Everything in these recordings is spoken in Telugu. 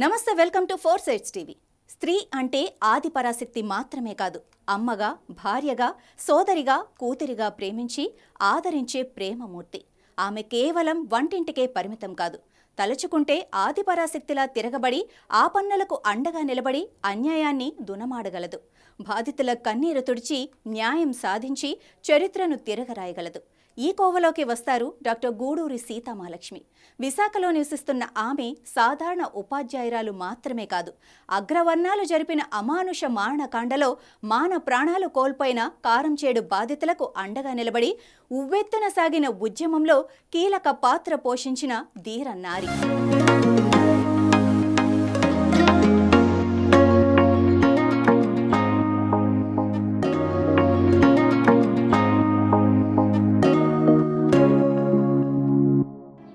నమస్తే, welcome to four sides TV. స్త్రీ అంటే ఆది పరాశక్తి మాత్రమే కాదు, అమ్మగా, భార్యగా, సోదరిగా, కూతురిగా ప్రేమించి ఆదరించే ప్రేమమూర్తి. ఆమె కేవలం వంటింటికే పరిమితం కాదు, తలుచుకుంటే ఆది పరాశక్తిలా తిరగబడి ఆపన్నులకు అండగా నిలబడి అన్యాయాన్ని దునమాడగలదు. బాధితుల కన్నీరు తుడిచి న్యాయం సాధించి చరిత్రను తిరగరాయగలదు. ఈ కోవలోకి వస్తారు డాక్టర్ గూడూరి సీతామహాలక్ష్మి. విశాఖలో నివసిస్తున్న ఆమె సాధారణ ఉపాధ్యాయురాలు మాత్రమే కాదు, అగ్రవర్ణాలు జరిపిన అమానుష మారణకాండలో మాన ప్రాణాలు కోల్పోయిన కారంచేడు బాధితులకు అండగా నిలబడి ఉవ్వెత్తున సాగిన ఉద్యమంలో కీలక పాత్ర పోషించిన ధీర నారి.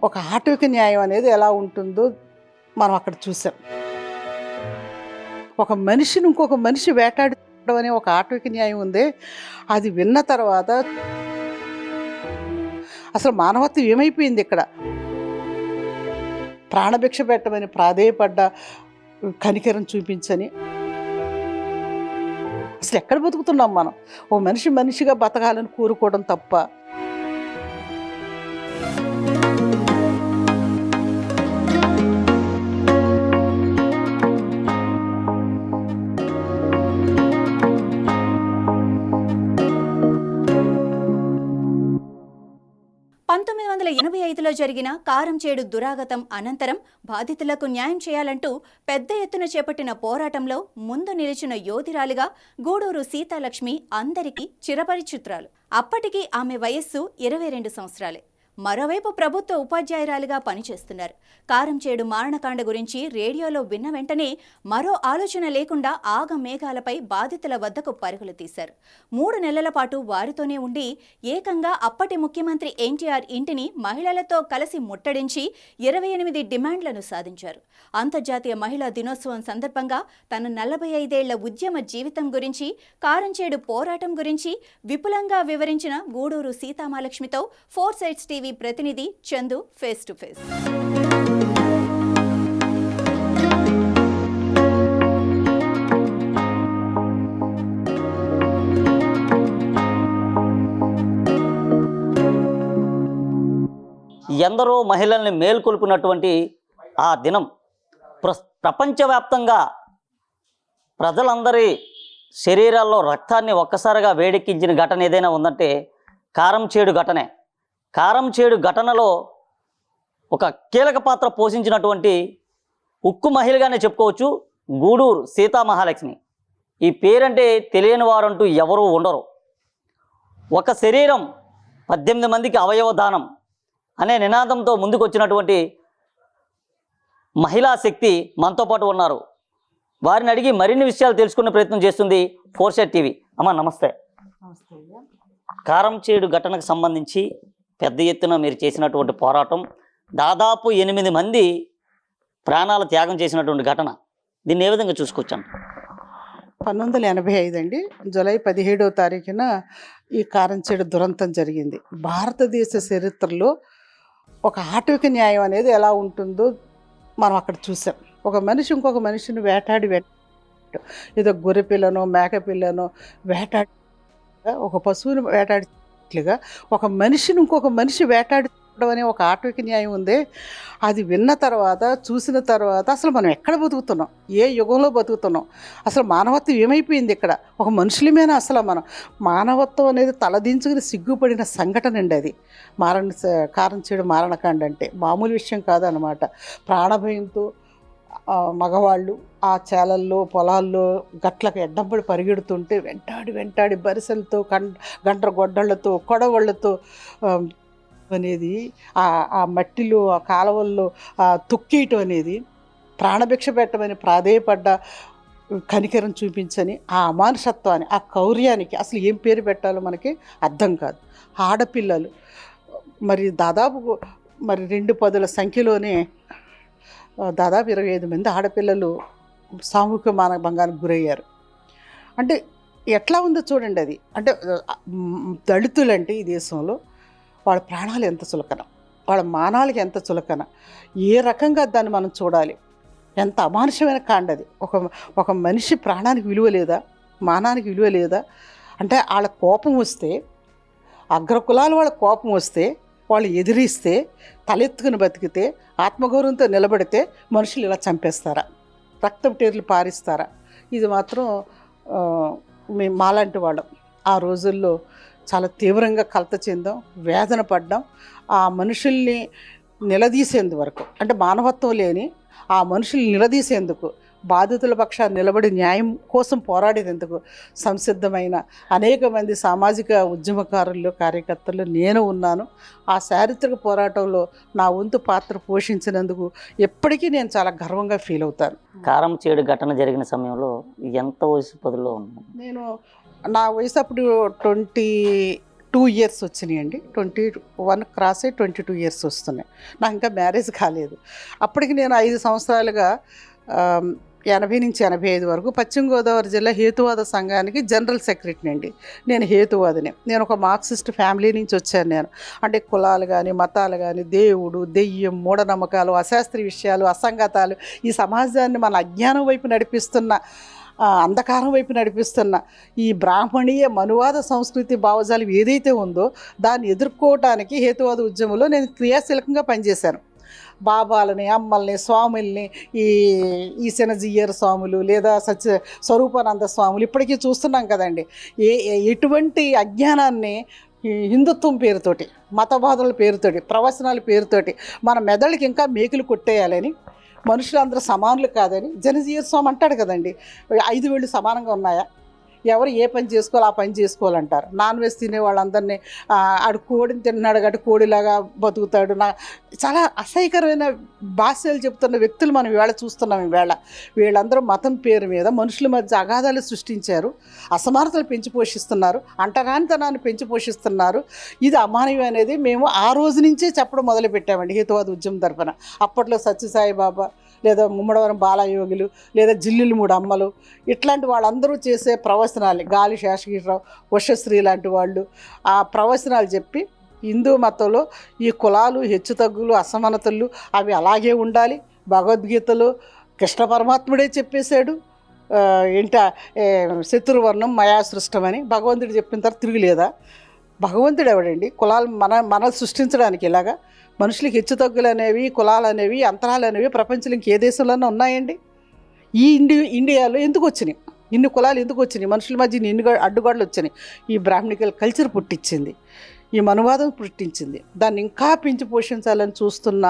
ఒక ఆటవిక న్యాయం అనేది ఎలా ఉంటుందో మనం అక్కడ చూసాం. ఒక మనిషిని ఇంకొక మనిషి వేటాడడం అనే ఒక ఆటవిక న్యాయం ఉంది. అది విన్న తర్వాత అసలు మానవత్వం ఏమైపోయింది ఇక్కడ? ప్రాణభిక్ష పెట్టమని ప్రాధేయపడ్డ, కనికరం చూపించని. అసలు ఎక్కడ బతుకుతున్నాం మనం? ఓ మనిషి మనిషిగా బతకాలని కోరుకోవడం తప్ప. లో జరిగిన కారంచేడు దురాగతం అనంతరం బాధితులకు న్యాయం చేయాలంటూ పెద్ద ఎత్తున చేపట్టిన పోరాటంలో ముందు నిలిచిన యోధిరాలిగా గూడూరు సీతాలక్ష్మి అందరికీ చిరపరిచిత్రాలు. అప్పటికి ఆమె వయస్సు 22 సంవత్సరాలే. మరోవైపు ప్రభుత్వ ఉపాధ్యాయురాలిగా పనిచేస్తున్నారు. కారంచేడు మారణకాండ గురించి రేడియోలో విన్న వెంటనే మరో ఆలోచన లేకుండా ఆగమేఘాలపై బాధితుల వద్దకు పరుగులు తీశారు. 3 నెలల పాటు వారితోనే ఉండి ఏకంగా అప్పటి ముఖ్యమంత్రి ఎన్టీఆర్ ఇంటిని మహిళలతో కలిసి ముట్టడించి 28 డిమాండ్లను సాధించారు. అంతర్జాతీయ మహిళా దినోత్సవం సందర్భంగా తన 45 ఏళ్ల ఉద్యమ జీవితం గురించి, కారంచేడు పోరాటం గురించి విపులంగా వివరించిన గూడూరు సీతామహాలక్ష్మితో ఫోర్ సైడ్స్ టీవీ ప్రతినిధి చందు ఫేస్ టు ఫేస్. ఎందరో మహిళల్ని మేల్కొల్పినటువంటి ఆ దినం ప్రపంచవ్యాప్తంగా ప్రజలందరి శరీరాల్లో రక్తాన్ని ఒక్కసారిగా వేడెక్కించిన ఘటన ఏదైనా ఉందంటే కారంచేడు ఘటనే. కారంచేడు ఘటనలో ఒక కీలక పాత్ర పోషించినటువంటి ఉక్కు మహిళగానే చెప్పుకోవచ్చు గూడూరు సీతామహాలక్ష్మి. ఈ పేరంటే తెలియని వారంటూ ఎవరూ ఉండరు. ఒక శరీరం 18 మందికి అవయవ దానం అనే నినాదంతో ముందుకొచ్చినటువంటి మహిళా శక్తి మనతో పాటు ఉన్నారు. వారిని అడిగి మరిన్ని విషయాలు తెలుసుకునే ప్రయత్నం చేస్తుంది ఫోర్ సైడ్స్ టీవీ. అమ్మ నమస్తే. కారంచేడు ఘటనకు సంబంధించి పెద్ద ఎత్తున మీరు చేసినటువంటి పోరాటం, దాదాపు 8 మంది ప్రాణాలు త్యాగం చేసినటువంటి ఘటన, దీన్ని ఏ విధంగా చూసుకొచ్చాను? 1985 అండి, జూలై 17వ తారీఖున ఈ కారంచేడు దురంతం జరిగింది. భారతదేశ చరిత్రలో ఒక ఆటవిక న్యాయం అనేది ఎలా ఉంటుందో మనం అక్కడ చూసాం. ఒక మనిషి ఇంకొక మనిషిని వేటాడి ఏదో గొర్రె పిల్లనో మేక పిల్లనో వేటాడి, ఒక పశువుని వేటాడిగా ఒక మనిషిని ఇంకొక మనిషి వేటాడడం అనే ఒక ఆటవిక న్యాయం ఉంది. అది విన్న తర్వాత, చూసిన తర్వాత అసలు మనం ఎక్కడ బతుకుతున్నాం, ఏ యుగంలో బతుకుతున్నాం, అసలు మానవత్వం ఏమైపోయింది ఇక్కడ? ఒక మనుషులమేనా అసలు మనం? మానవత్వం అనేది తలదించుకుని సిగ్గుపడిన సంఘటన అండి అది. కారంచేడు మారణకాండ అంటే మామూలు విషయం కాదనమాట. ప్రాణభయంతో మగవాళ్ళు ఆ చేలల్లో, పొలాల్లో గట్లకు ఎడ్డంపడి పరిగెడుతుంటే వెంటాడి బరిసెలతో, గండ్ర గొడ్డళ్లతో, కొడవళ్లతో అనేది ఆ మట్టిలో, ఆ కాలువల్లో తొక్కేయటం అనేది, ప్రాణభిక్ష పెట్టమని ప్రాధేయపడ్డ, కనికరం చూపించని ఆ అమానుషత్వాన్ని, ఆ కౌర్యానికి అసలు ఏం పేరు పెట్టాలో మనకి అర్థం కాదు. ఆడపిల్లలు మరి దాదాపు 2 పదుల సంఖ్యలోనే దాదాపు 25 మంది ఆడపిల్లలు సామూహిక మానభంగానికి గురయ్యారు. అంటే ఎట్లా ఉందో చూడండి అది. అంటే దళితులంటే ఈ దేశంలో వాళ్ళ ప్రాణాలు ఎంత చులకన, వాళ్ళ మానాలకి ఎంత చులకన, ఏ రకంగా దాన్ని మనం చూడాలి? ఎంత అమానుషమైన కాండ అది. ఒక మనిషి ప్రాణానికి విలువ లేదా, మానానికి విలువ లేదా? అంటే వాళ్ళ కోపం వస్తే, అగ్రకులాల వాళ్ళ కోపం వస్తే, వాళ్ళు ఎదిరిస్తే, తలెత్తుకుని బతికితే, ఆత్మగౌరవంతో నిలబడితే మనుషులు ఇలా చంపేస్తారా? రక్తం టేర్లు పారిస్తారా? ఇది మాత్రం మేము మాలాంటి వాళ్ళం ఆ రోజుల్లో చాలా తీవ్రంగా కలత చెందాం, వేదన పడ్డాం. ఆ మనుషుల్ని నిలదీసేందువరకు, అంటే మానవత్వం లేని ఆ మనుషుల్ని నిలదీసేందుకు, బాధితుల పక్షాన్ని నిలబడి న్యాయం కోసం పోరాడేందుకు సంసిద్ధమైన అనేక మంది సామాజిక ఉద్యమకారులు, కార్యకర్తలు నేను ఉన్నాను. ఆ చారిత్రక పోరాటంలో నా వంతు పాత్ర పోషించినందుకు ఎప్పటికీ నేను చాలా గర్వంగా ఫీల్ అవుతాను. కారంచేడు ఘటన జరిగిన సమయంలో ఎంత వయసు పదులో ఉన్నాను? నా వయసు అప్పుడు 22 ఇయర్స్ వచ్చినాయండి. 21 క్రాస్ అయ్యి 22 ఇయర్స్ వస్తున్నాయి. నాకు ఇంకా మ్యారేజ్ కాలేదు. అప్పటికి నేను 5 సంవత్సరాలుగా 80 నుంచి 85 వరకు పశ్చిమ గోదావరి జిల్లా హేతువాద సంఘానికి జనరల్ సెక్రటరీ అండి. నేను హేతువాదిని. నేను ఒక మార్క్సిస్ట్ ఫ్యామిలీ నుంచి వచ్చాను. నేను అంటే కులాలు కానీ, మతాలు కానీ, దేవుడు, దెయ్యం, మూఢనమ్మకాలు, అశాస్త్రీయ విషయాలు, అసంగతాలు, ఈ సమాజాన్ని మన అజ్ఞానం వైపు నడిపిస్తున్న, అంధకారం వైపు నడిపిస్తున్న ఈ బ్రాహ్మణీయ మనువాద సంస్కృతి భావజాలం ఏదైతే ఉందో దాన్ని ఎదుర్కోవటానికి హేతువాద ఉద్యమంలో నేను క్రియాశీలకంగా పనిచేశాను. బాబాలని, అమ్మల్ని, స్వాముల్ని, ఈ శనజీయర్ స్వాములు లేదా స్వరూపానంద స్వాములు ఇప్పటికీ చూస్తున్నాం కదండి. ఎటువంటి అజ్ఞానాన్ని హిందుత్వం పేరుతోటి, మతబాధల పేరుతోటి, ప్రవచనాల పేరుతోటి మన మెదడుకి ఇంకా మేకులు కొట్టేయాలని, మనుషులందరూ సమానులు కాదని జనజీయర్ స్వామి అంటాడు కదండి. 5 వేళ్ళు సమానంగా ఉన్నాయా? ఎవరు ఏ పని చేసుకోవాలి ఆ పని చేసుకోవాలంటారు. నాన్ వెజ్ తినే వాళ్ళందరినీ ఆడు కోడిని తిన్నాడు కాబట్టి కోడిలాగా బతుకుతాడు. చాలా అసహ్యకరమైన భాషలు చెప్తున్న వ్యక్తులు మనం ఈవేళ చూస్తున్నాం. వీళ్ళందరూ మతం పేరు మీద మనుషుల మధ్య అగాధాలు సృష్టించారు, అసమానతలు పెంచి పోషిస్తున్నారు, అంటరానితనాన్ని పెంచి పోషిస్తున్నారు. ఇది అమానవీయం అనేది మేము ఆ రోజు నుంచే చెప్పడం మొదలుపెట్టామండి హేతువాద ఉద్యమం తరఫున. అప్పట్లో సత్యసాయిబాబా లేదా ముమ్మడవరం బాలయోగులు లేదా జిల్లులు 3 అమ్మలు ఇట్లాంటి వాళ్ళందరూ చేసే ప్రవచనాలు, గాలి శేషగిరిరావు, ఉషశ్రీ లాంటి వాళ్ళు ఆ ప్రవచనాలు చెప్పి హిందూ మతంలో ఈ కులాలు, హెచ్చుతగ్గులు, అసమానతలు అవి అలాగే ఉండాలి. భగవద్గీతలో కృష్ణ పరమాత్ముడే చెప్పేశాడు. శత్రువర్ణం మయా సృష్టమని భగవంతుడు చెప్పిన తర్వాత తిరుగులేదా? భగవంతుడు ఎవడండి? కులాలు మన సృష్టించడానికి ఇలాగా మనుషులకి హెచ్చుతగ్గులు అనేవి, కులాలు అనేవి, అంతరాలు అనేవి ప్రపంచంలో ఇంకే దేశంలోనే ఉన్నాయండి? ఈ ఇండియాలో ఎందుకు వచ్చినాయి? ఇన్ని కులాలు ఎందుకు వచ్చినాయి? మనుషుల మధ్య ఇన్ని అడ్డుగోడలు వచ్చినాయి. ఈ బ్రాహ్మణికల్ కల్చర్ పుట్టించింది, ఈ మనువాదం పుట్టించింది. దాన్ని ఇంకా పెంచి పోషించాలని చూస్తున్న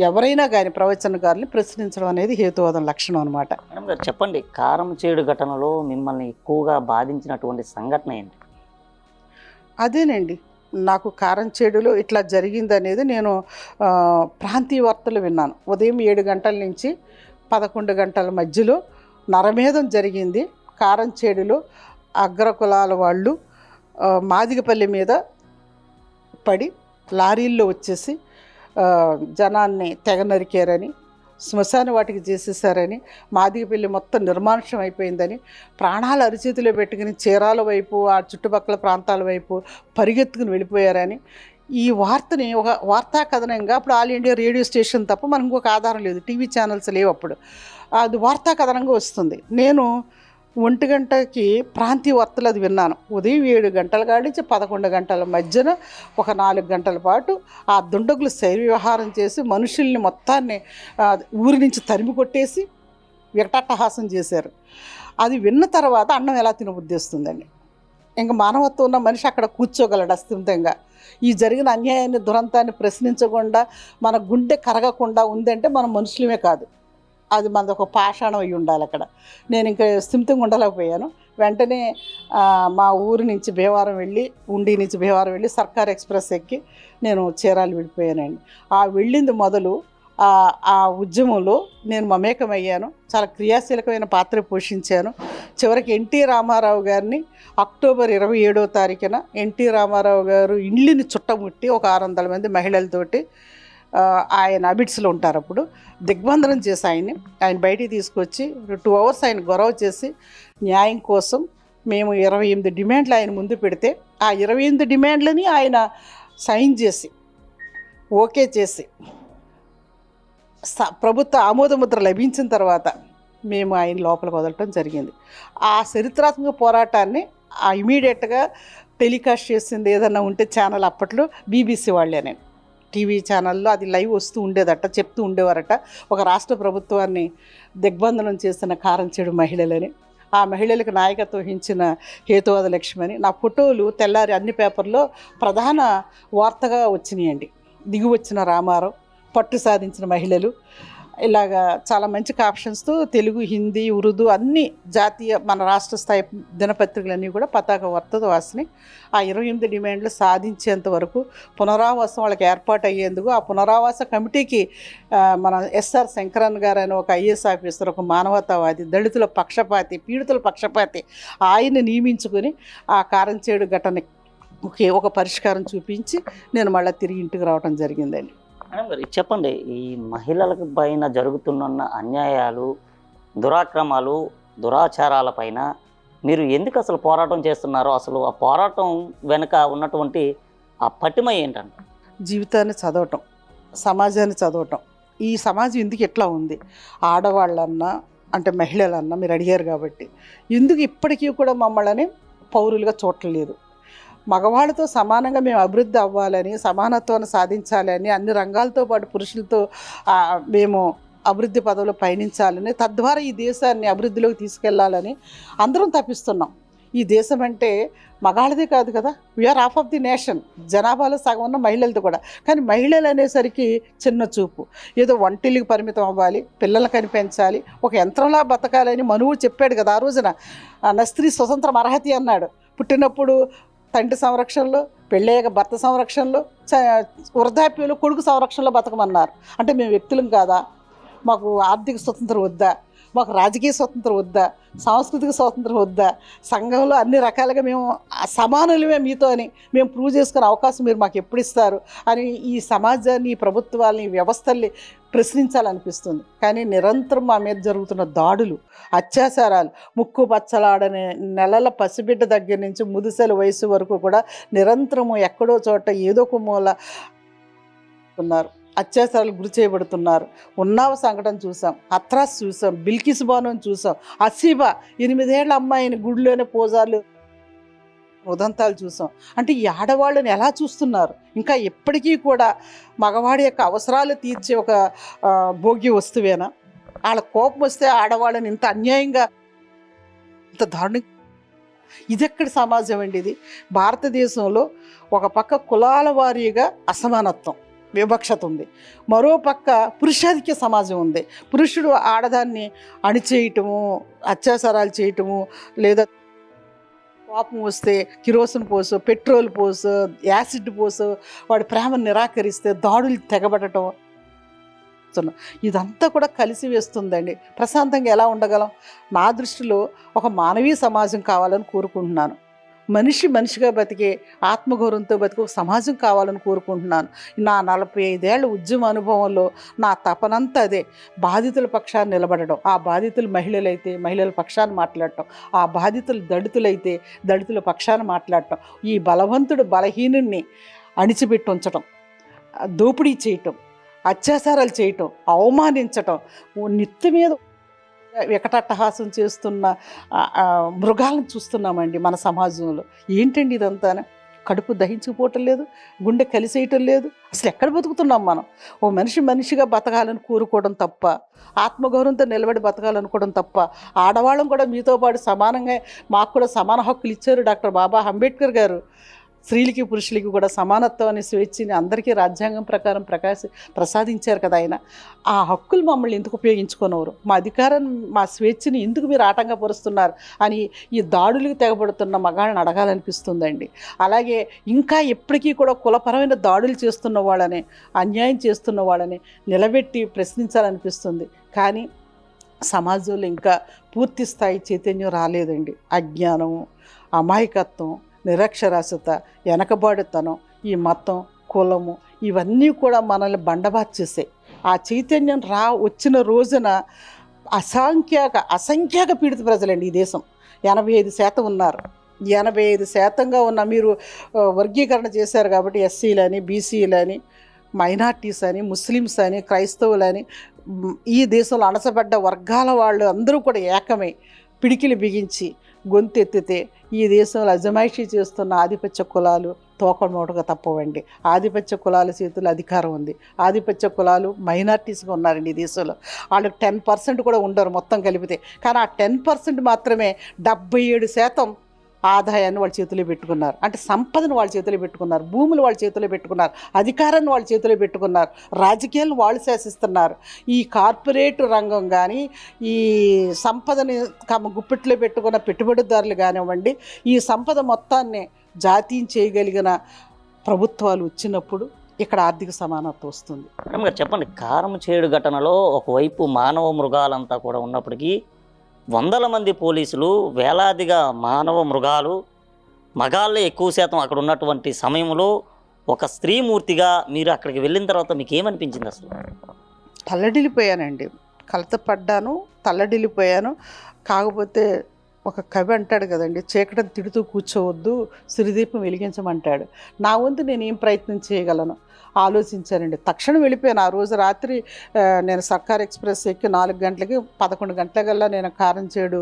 ఎవరైనా కానీ ప్రవచనకారుని ప్రశ్నించడం అనేది హేతువాదం లక్షణం అనమాట. మేడం గారు చెప్పండి, కారంచేడు ఘటనలో మిమ్మల్ని ఎక్కువగా బాధించినటువంటి సంఘటన ఏంటి? అదేనండి, నాకు కారంచేడులో ఇట్లా జరిగిందనేది నేను ప్రాంతీయ వార్తలు విన్నాను. ఉదయం 7 గంటల నుంచి 11 గంటల మధ్యలో నరమేధం జరిగింది కారంచేడులో. అగ్రకులాల వాళ్ళు మాదిగపల్లి మీద పడి లారీల్లో వచ్చేసి జనాన్ని తెగ నరికారని, శ్మశాన వాటికి చేసేసారని, మాదిగపల్లి మొత్తం నిర్మానుష్యం అయిపోయిందని, ప్రాణాలు అరిచేతిలో పెట్టుకుని చీరాల వైపు ఆ చుట్టుపక్కల ప్రాంతాల వైపు పరిగెత్తుకుని వెళ్ళిపోయారని ఈ వార్తని ఒక వార్తా కథనంగా, అప్పుడు ఆల్ ఇండియా రేడియో స్టేషన్ తప్ప మనకు ఇంకొక ఆధారం లేదు, టీవీ ఛానల్స్ లేవు అప్పుడు, అది వార్తా కథనంగా వస్తుంది. నేను 1 గంటకి ప్రాంతీయ వార్తలు అది విన్నాను. ఉదయం 7 గంటల కాడించి 11 గంటల మధ్యన ఒక 4 గంటల పాటు ఆ దుండగులు శైవ వ్యవహారం చేసి మనుషుల్ని మొత్తాన్ని ఊరి నుంచి తరిమి కొట్టేసి వికటాట్టహాసం చేశారు. అది విన్న తర్వాత అన్నం ఎలా తినబుద్ధిస్తుందండి? ఇంకా మానవత్వం ఉన్న మనిషి అక్కడ కూర్చోగలడు అస్థిమితంగా? ఈ జరిగిన అన్యాయాన్ని, దురంతాన్ని ప్రశ్నించకుండా మన గుండె కరగకుండా ఉందంటే మనం మనుషులమే కాదు, అది మనది ఒక పాషాణం అయి ఉండాలి అక్కడ. నేను ఇంకా స్థిమితంగా ఉండలేకపోయాను. వెంటనే మా ఊరి నుంచి భీమవరం వెళ్ళి, ఉండి నుంచి భీమవరం వెళ్ళి సర్కార్ ఎక్స్ప్రెస్ ఎక్కి నేను చీరాలు వెళ్ళిపోయానండి. ఆ వెళ్ళింది మొదలు ఆ ఉద్యమంలో నేను మమేకమయ్యాను, చాలా క్రియాశీలకమైన పాత్ర పోషించాను. చివరికి ఎన్టీ రామారావు గారిని అక్టోబర్ 27వ తారీఖున ఎన్టీ రామారావు గారు ఇళ్ళని చుట్టముట్టి ఒక 600 మంది మహిళలతోటి, ఆయన అబిడ్స్లో ఉంటారు అప్పుడు, దిగ్బంధనం చేసి ఆయన బయటికి తీసుకొచ్చి 2 అవర్స్ ఆయన గొడవ చేసి న్యాయం కోసం మేము 28 డిమాండ్లు ఆయన ముందు పెడితే ఆ 28 డిమాండ్లని ఆయన సైన్ చేసి ఓకే చేసి ప్రభుత్వ ఆమోదముద్ర లభించిన తర్వాత మేము ఆయన లోపలికి వదలటం జరిగింది. ఆ చరిత్రాత్మక పోరాటాన్ని ఇమీడియట్గా టెలికాస్ట్ చేసింది ఏదన్నా ఉంటే ఛానల్ అప్పట్లో బీబీసీ వాళ్ళే. నేను టీవీ ఛానల్లో అది లైవ్ వస్తూ ఉండేదట, చెప్తూ ఉండేవారట ఒక రాష్ట్ర ప్రభుత్వాన్ని దిగ్బంధనం చేసిన కారంచేడు మహిళలని, ఆ మహిళలకు నాయకత్వం వహించిన హేతువాద లక్ష్మని. నా ఫోటోలు తెల్లారి అన్ని పేపర్లో ప్రధాన వార్తగా వచ్చినాయండి. దిగి వచ్చిన రామారావు, పట్టు సాధించిన మహిళలు, ఇలాగా చాలా మంచి కాప్షన్స్తో తెలుగు, హిందీ, ఉర్దూ అన్ని జాతీయ మన రాష్ట్ర స్థాయి దినపత్రికలన్నీ కూడా పతాక వార్తతో వాసినాయి. ఆ 28 డిమాండ్లు సాధించేంత వరకు పునరావాసం వాళ్ళకి ఏర్పాటు అయ్యేందుకు ఆ పునరావాస కమిటీకి మన ఎస్ఆర్ శంకరన్ గారు అని ఒక ఐఏఎస్ ఆఫీసర్, ఒక మానవతావాది, దళితుల పక్షపాతి, పీడితుల పక్షపాతి ఆయన నియమించుకొని ఆ కారంచేడు ఘటనకి ఒక పరిష్కారం చూపించి నేను మళ్ళీ తిరిగి ఇంటికి రావడం జరిగిందండి. మేడం గారు చెప్పండి, ఈ మహిళలకు పైన జరుగుతున్న అన్యాయాలు, దురాక్రమాలు, దురాచారాలపైన మీరు ఎందుకు అసలు పోరాటం చేస్తున్నారో, అసలు ఆ పోరాటం వెనుక ఉన్నటువంటి ఆ పటిమ ఏంటంటే? జీవితాన్ని చదవటం, సమాజాన్ని చదవటం, ఈ సమాజం ఎందుకు ఎట్లా ఉంది, ఆడవాళ్ళన్నా అంటే మహిళలన్నా మీరు అడిగారు కాబట్టి ఎందుకు ఇప్పటికీ కూడా మమ్మల్ని పౌరులుగా చూడలేదు, మగవాళ్ళతో సమానంగా మేము అభివృద్ధి అవ్వాలని, సమానత్వాన్ని సాధించాలని, అన్ని రంగాలతో పాటు పురుషులతో మేము అభివృద్ధి పదవులు పయనించాలని, తద్వారా ఈ దేశాన్ని అభివృద్ధిలోకి తీసుకెళ్లాలని అందరం తప్పిస్తున్నాం. ఈ దేశం అంటే మగాళ్ళదే కాదు కదా, we are half of the nation, జనాభాలో సగం ఉన్న మహిళలతో కూడా. కానీ మహిళలు అనేసరికి చిన్న చూపు, ఏదో వంటిల్లికి పరిమితం అవ్వాలి, పిల్లలకని పెంచాలి, ఒక యంత్రంలా బతకాలని మనువు చెప్పాడు కదా ఆ రోజున. స్త్రీ స్వతంత్రం అర్హతి అన్నాడు. పుట్టినప్పుడు తండ్రి సంరక్షణలో, పెళ్ళయ్యాక భర్త సంరక్షణలో, వృద్ధాప్యంలో కొడుకు సంరక్షణలో బతకమన్నారు. అంటే మేము వ్యక్తులం కాదా? మాకు ఆర్థిక స్వతంత్రం వద్దా? మాకు రాజకీయ స్వతంత్రం వద్దా? సాంస్కృతిక స్వాతంత్రం వద్దా? సంఘంలో అన్ని రకాలుగా మేము సమానులమే మీతో అని మేము ప్రూవ్ చేసుకునే అవకాశం మీరు మాకు ఎప్పుడు ఇస్తారు అని ఈ సమాజాన్ని, ఈ ప్రభుత్వాలని, ఈ వ్యవస్థల్ని ప్రశ్నించాలనిపిస్తుంది. కానీ నిరంతరం మా మీద జరుగుతున్న దాడులు, అత్యాచారాలు, ముక్కు పచ్చలాడనే నెలల పసిబిడ్డ దగ్గర నుంచి ముదుసల వయసు వరకు కూడా నిరంతరము ఎక్కడో చోట ఏదో ఒక మూల ఉన్నారు, అత్యాచారాలు గురి చేయబడుతున్నారు. ఉన్నావ సంఘటన చూసాం, హత్రాస్ చూసాం, బిల్కిస్ బానుని చూసాం, హసీబా 8 ఏళ్ల అమ్మాయిని గుడిలోనే పూజార్లు ఉదంతాలు చూసాం. అంటే ఈ ఆడవాళ్ళని ఎలా చూస్తున్నారు? ఇంకా ఎప్పటికీ కూడా మగవాడి యొక్క అవసరాలు తీర్చే ఒక భోగ్య వస్తువేనా? వాళ్ళ కోపం వస్తే ఆడవాళ్ళని ఇంత అన్యాయంగా, ఇంత దారుణంగా, ఇదెక్కడి సమాజం అండి ఇది? భారతదేశంలో ఒక పక్క కులాల వారీగా అసమానత్వం, వివక్షత ఉంది, మరో పక్క పురుషాధిక్య సమాజం ఉంది. పురుషుడు ఆడదాన్ని అణిచేయటము, అత్యాచారాలు చేయటము, లేదా కోపం వస్తే కిరోసిన్ పోసు, పెట్రోల్ పోసు, యాసిడ్ పోసు, వాడి ప్రేమను నిరాకరిస్తే దాడులు తెగబడటం, ఇదంతా కూడా కలిసి వేస్తుందండి. ప్రశాంతంగా ఎలా ఉండగలం? నా దృష్టిలో ఒక మానవీయ సమాజం కావాలని కోరుకుంటున్నాను. మనిషి మనిషిగా బతికే, ఆత్మగౌరవంతో బతికే ఒక సమాజం కావాలని కోరుకుంటున్నాను. నా 45 ఏళ్ల ఉద్యమ అనుభవంలో నా తపనంతా అదే. బాధితుల పక్షాన్ని నిలబడడం, ఆ బాధితులు మహిళలైతే మహిళల పక్షాన్ని మాట్లాడటం, ఆ బాధితులు దళితులైతే దళితుల పక్షాన్ని మాట్లాడటం, ఈ బలవంతుడు బలహీనుణ్ణి అణిచిపెట్టి ఉంచటం, దోపిడీ చేయటం, అత్యాచారాలు చేయటం, అవమానించటం, నిత్య మీద వికటట్టహాసం చేస్తున్న మృగాలను చూస్తున్నామండి మన సమాజంలో. ఏంటండి ఇదంతా? కడుపు దహించుకుపోవటం లేదు, గుండె కలిసేయటం లేదు. అసలు ఎక్కడ బతుకుతున్నాం మనం? ఓ మనిషి మనిషిగా బతకాలని కోరుకోవడం తప్ప, ఆత్మగౌరవంతో నిలబడి బతకాలనుకోవడం తప్ప, ఆడవాళ్ళం కూడా మీతో పాటు సమానంగా, మాకు కూడా సమాన హక్కులు ఇచ్చారు డాక్టర్ బాబా అంబేద్కర్ గారు. స్త్రీలకి పురుషులకి కూడా సమానత్వాన్ని, స్వేచ్ఛని అందరికీ రాజ్యాంగం ప్రకారం ప్రసాదించారు కదా ఆయన. ఆ హక్కులు మమ్మల్ని ఎందుకు ఉపయోగించుకునేవారు? మా అధికారాన్ని, మా స్వేచ్ఛని ఎందుకు మీరు ఆటంకపరుస్తున్నారు అని ఈ దాడులకు తెగబడుతున్న మగాళ్ళని అడగాలనిపిస్తుందండి. అలాగే ఇంకా ఎప్పటికీ కూడా కులపరమైన దాడులు చేస్తున్న వాళ్ళని, అన్యాయం చేస్తున్న వాళ్ళని నిలబెట్టి ప్రశ్నించాలనిపిస్తుంది. కానీ సమాజంలో ఇంకా పూర్తి స్థాయి చైతన్యం రాలేదండి. అజ్ఞానము, అమాయకత్వం, నిరక్షరాస్యత, వెనకబాటుతనం, ఈ మతం, కులము, ఇవన్నీ కూడా మనల్ని బండబార్చేసాయి. ఆ చైతన్యం వచ్చిన రోజున అసంఖ్యాక పీడిత ప్రజలండి ఈ దేశం. 85% ఉన్నారు. 85%గా ఉన్న మీరు వర్గీకరణ చేశారు కాబట్టి ఎస్సీలని, బీసీలని, మైనార్టీస్ అని, ముస్లిమ్స్ అని, క్రైస్తవులని, ఈ దేశంలో అణచబడ్డ వర్గాల వాళ్ళు అందరూ కూడా ఏకమై పిడికిలి బిగించి గొంతెత్తితే ఈ దేశంలో అజమాయిషీ చేస్తున్న ఆధిపత్య కులాలు తోకమోటగా తప్పవండి. ఆధిపత్య కులాల చేతుల్లో అధికారం ఉంది. ఆధిపత్య కులాలు మైనార్టీస్గా ఉన్నారండి ఈ దేశంలో. వాళ్ళకి 10% కూడా ఉండరు మొత్తం కలిపితే. కానీ ఆ 10% మాత్రమే 77% ఆదాయాన్ని వాళ్ళ చేతిలో పెట్టుకున్నారు. అంటే సంపదను వాళ్ళ చేతిలో పెట్టుకున్నారు, భూములు వాళ్ళ చేతిలో పెట్టుకున్నారు, అధికారాన్ని వాళ్ళ చేతిలో పెట్టుకున్నారు, రాజకీయాలను వాళ్ళు శాసిస్తున్నారు. ఈ కార్పొరేట్ రంగం కానీ, ఈ సంపదని గుప్పిట్లో పెట్టుకున్న పెట్టుబడిదారులు కానివ్వండి, ఈ సంపద మొత్తాన్ని జాతీయం చేయగలిగిన ప్రభుత్వాలు వచ్చినప్పుడు ఇక్కడ ఆర్థిక సమానత్వం వస్తుంది. మేడం గారు చెప్పండి, కారం చేడు ఘటనలో ఒకవైపు మానవ మృగాలంతా కూడా ఉన్నప్పటికీ వందల మంది పోలీసులు, వేలాదిగా మానవ మృగాలు, మగాళ్ళే ఎక్కువ శాతం అక్కడ ఉన్నటువంటి సమయంలో ఒక స్త్రీమూర్తిగా మీరు అక్కడికి వెళ్ళిన తర్వాత మీకు ఏమనిపించింది? అసలు తల్లడిల్లిపోయానండి, కలతపడ్డాను, తల్లడిల్లిపోయాను. కాకపోతే ఒక కవి అంటాడు కదండి, చీకటిని తిడుతూ కూర్చోవద్దు, సిరిదీపం వెలిగించమంటాడు. నా వంతు నేను ఏం ప్రయత్నం చేయగలను ఆలోచించానండి. తక్షణం వెళ్ళిపోయాను. ఆ రోజు రాత్రి నేను సర్కార్ ఎక్స్ప్రెస్ ఎక్కి 4 గంటలకి 11 గంటలకల్లా నేను కారంచేడు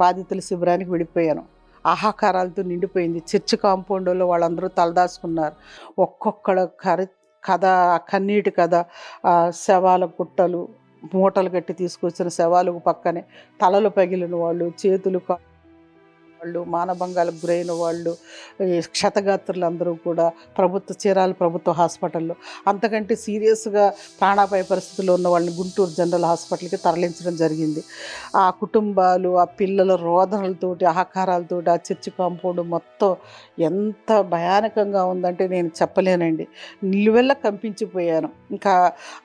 బాధితుల శిబిరానికి వెళ్ళిపోయాను. ఆహాకారాలతో నిండిపోయింది. చర్చి కాంపౌండ్లో వాళ్ళందరూ తలదాచుకున్నారు. ఒక్కొక్కళ్ళ కథ, కన్నీటి కథ, శవాల గుట్టలు, మూటలు కట్టి తీసుకొచ్చిన శవాలకు పక్కనే తలలు పగిలిన వాళ్ళు, చేతులు వాళ్ళు, మానభంగాలకు గురైన వాళ్ళు, క్షతగాత్రులు అందరూ కూడా చీరాల ప్రభుత్వ హాస్పిటల్లో, అంతకంటే సీరియస్గా ప్రాణాపాయ పరిస్థితుల్లో ఉన్న వాళ్ళని గుంటూరు జనరల్ హాస్పిటల్కి తరలించడం జరిగింది. ఆ కుటుంబాలు, ఆ పిల్లల రోదనలతోటి, ఆహాకారాలతోటి ఆ చర్చి కాంపౌండ్ మొత్తం ఎంత భయానకంగా ఉందంటే నేను చెప్పలేనండి. నిలువెల్ల కంపించిపోయాను. ఇంకా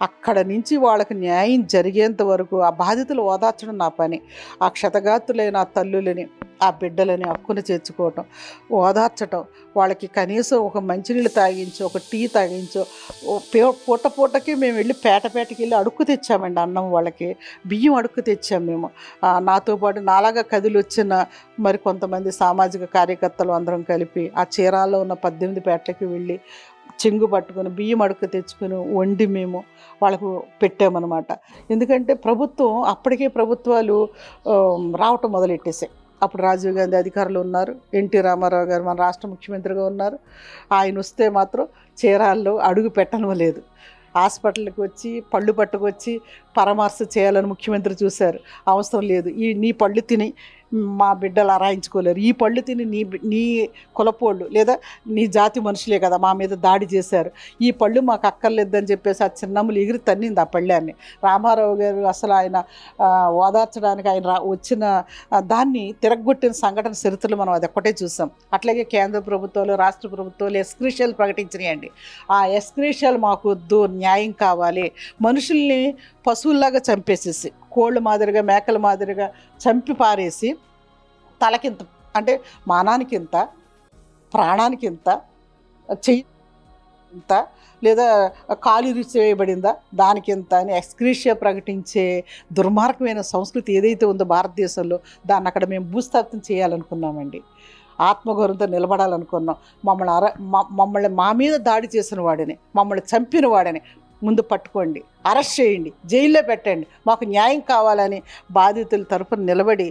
అక్కడ నుంచి వాళ్ళకి న్యాయం జరిగేంత వరకు ఆ బాధితులు ఓదార్చడం నా పని. ఆ క్షతగాత్రులైన ఆ తల్లులని, ఆ బిడ్డలని హక్కును చేర్చుకోవటం, ఓదార్చటం, వాళ్ళకి కనీసం ఒక మంచినీళ్ళు తాగించో, ఒక టీ తాగించో, పూటకి మేము వెళ్ళి పేటకి వెళ్ళి అడుక్కు తెచ్చామండి. అన్నం వాళ్ళకి, బియ్యం అడుక్కు తెచ్చాం మేము. నాతో పాటు నాలాగా కదిలి వచ్చిన మరి కొంతమంది సామాజిక కార్యకర్తలు అందరం కలిపి ఆ చీరాల్లో ఉన్న 18 పేటలకి వెళ్ళి చెంగు పట్టుకొని బియ్యం అడుక్కు తెచ్చుకొని వండి మేము వాళ్ళకు పెట్టామన్నమాట. ఎందుకంటే అప్పటికే ప్రభుత్వాలు రావటం మొదలెట్టేసాయి. అప్పుడు రాజీవ్ గాంధీ అధికారులు ఉన్నారు, ఎన్టీ రామారావు గారు మన రాష్ట్ర ముఖ్యమంత్రిగా ఉన్నారు. ఆయన వస్తే మాత్రం చీరాల్లో అడుగు పెట్టడం లేదు. హాస్పిటల్కి వచ్చి పళ్ళు పట్టుకొచ్చి పరామర్శ చేయాలని ముఖ్యమంత్రి చూశారు. అవసరం లేదు, నీ పళ్ళు తిని మా బిడ్డలు అరాయించుకోలేరు, ఈ పళ్ళు తిని నీ కులపోళ్ళు లేదా నీ జాతి మనుషులే కదా మా మీద దాడి చేశారు, ఈ పళ్ళు మాకు అక్కర్లేదని చెప్పేసి ఆ చిన్నమ్ములు ఎగిరి తన్నింది ఆ పళ్ళాన్ని. రామారావు గారు అసలు ఆయన ఓదార్చడానికి ఆయన వచ్చిన దాన్ని తిరగొట్టిన సంఘటన చరిత్రలు మనం అది ఒక్కటే చూసాం. అట్లాగే కేంద్ర ప్రభుత్వాలు, రాష్ట్ర ప్రభుత్వాలు ఎక్స్గ్రేషియాలు ప్రకటించినాయండి. ఆ ఎక్స్గ్రేషియాలు మాకు వద్దు, న్యాయం కావాలి. మనుషుల్ని పశువుల్లాగా చంపేసేసి, కోళ్ళ మాదిరిగా, మేకల మాదిరిగా చంపి పారేసి తలకింత, అంటే మానానికింత, ప్రాణానికింత, చెయ్యి ఇంత, లేదా కాలు చేయబడిందా దానికింత అని ఎక్స్గ్రేషియా ప్రకటించే దుర్మార్గమైన సంస్కృతి ఏదైతే ఉందో భారతదేశంలో, దాన్ని అక్కడ మేము భూస్థాపితం చేయాలనుకున్నామండి. ఆత్మగౌరవంతో నిలబడాలనుకున్నాం. మమ్మల్ని మా మీద దాడి చేసిన వాడిని, మమ్మల్ని చంపిన వాడిని ముందు పట్టుకోండి, అరెస్ట్ చేయండి, జైల్లో పెట్టండి, మాకు న్యాయం కావాలని బాధితుల తరపున నిలబడి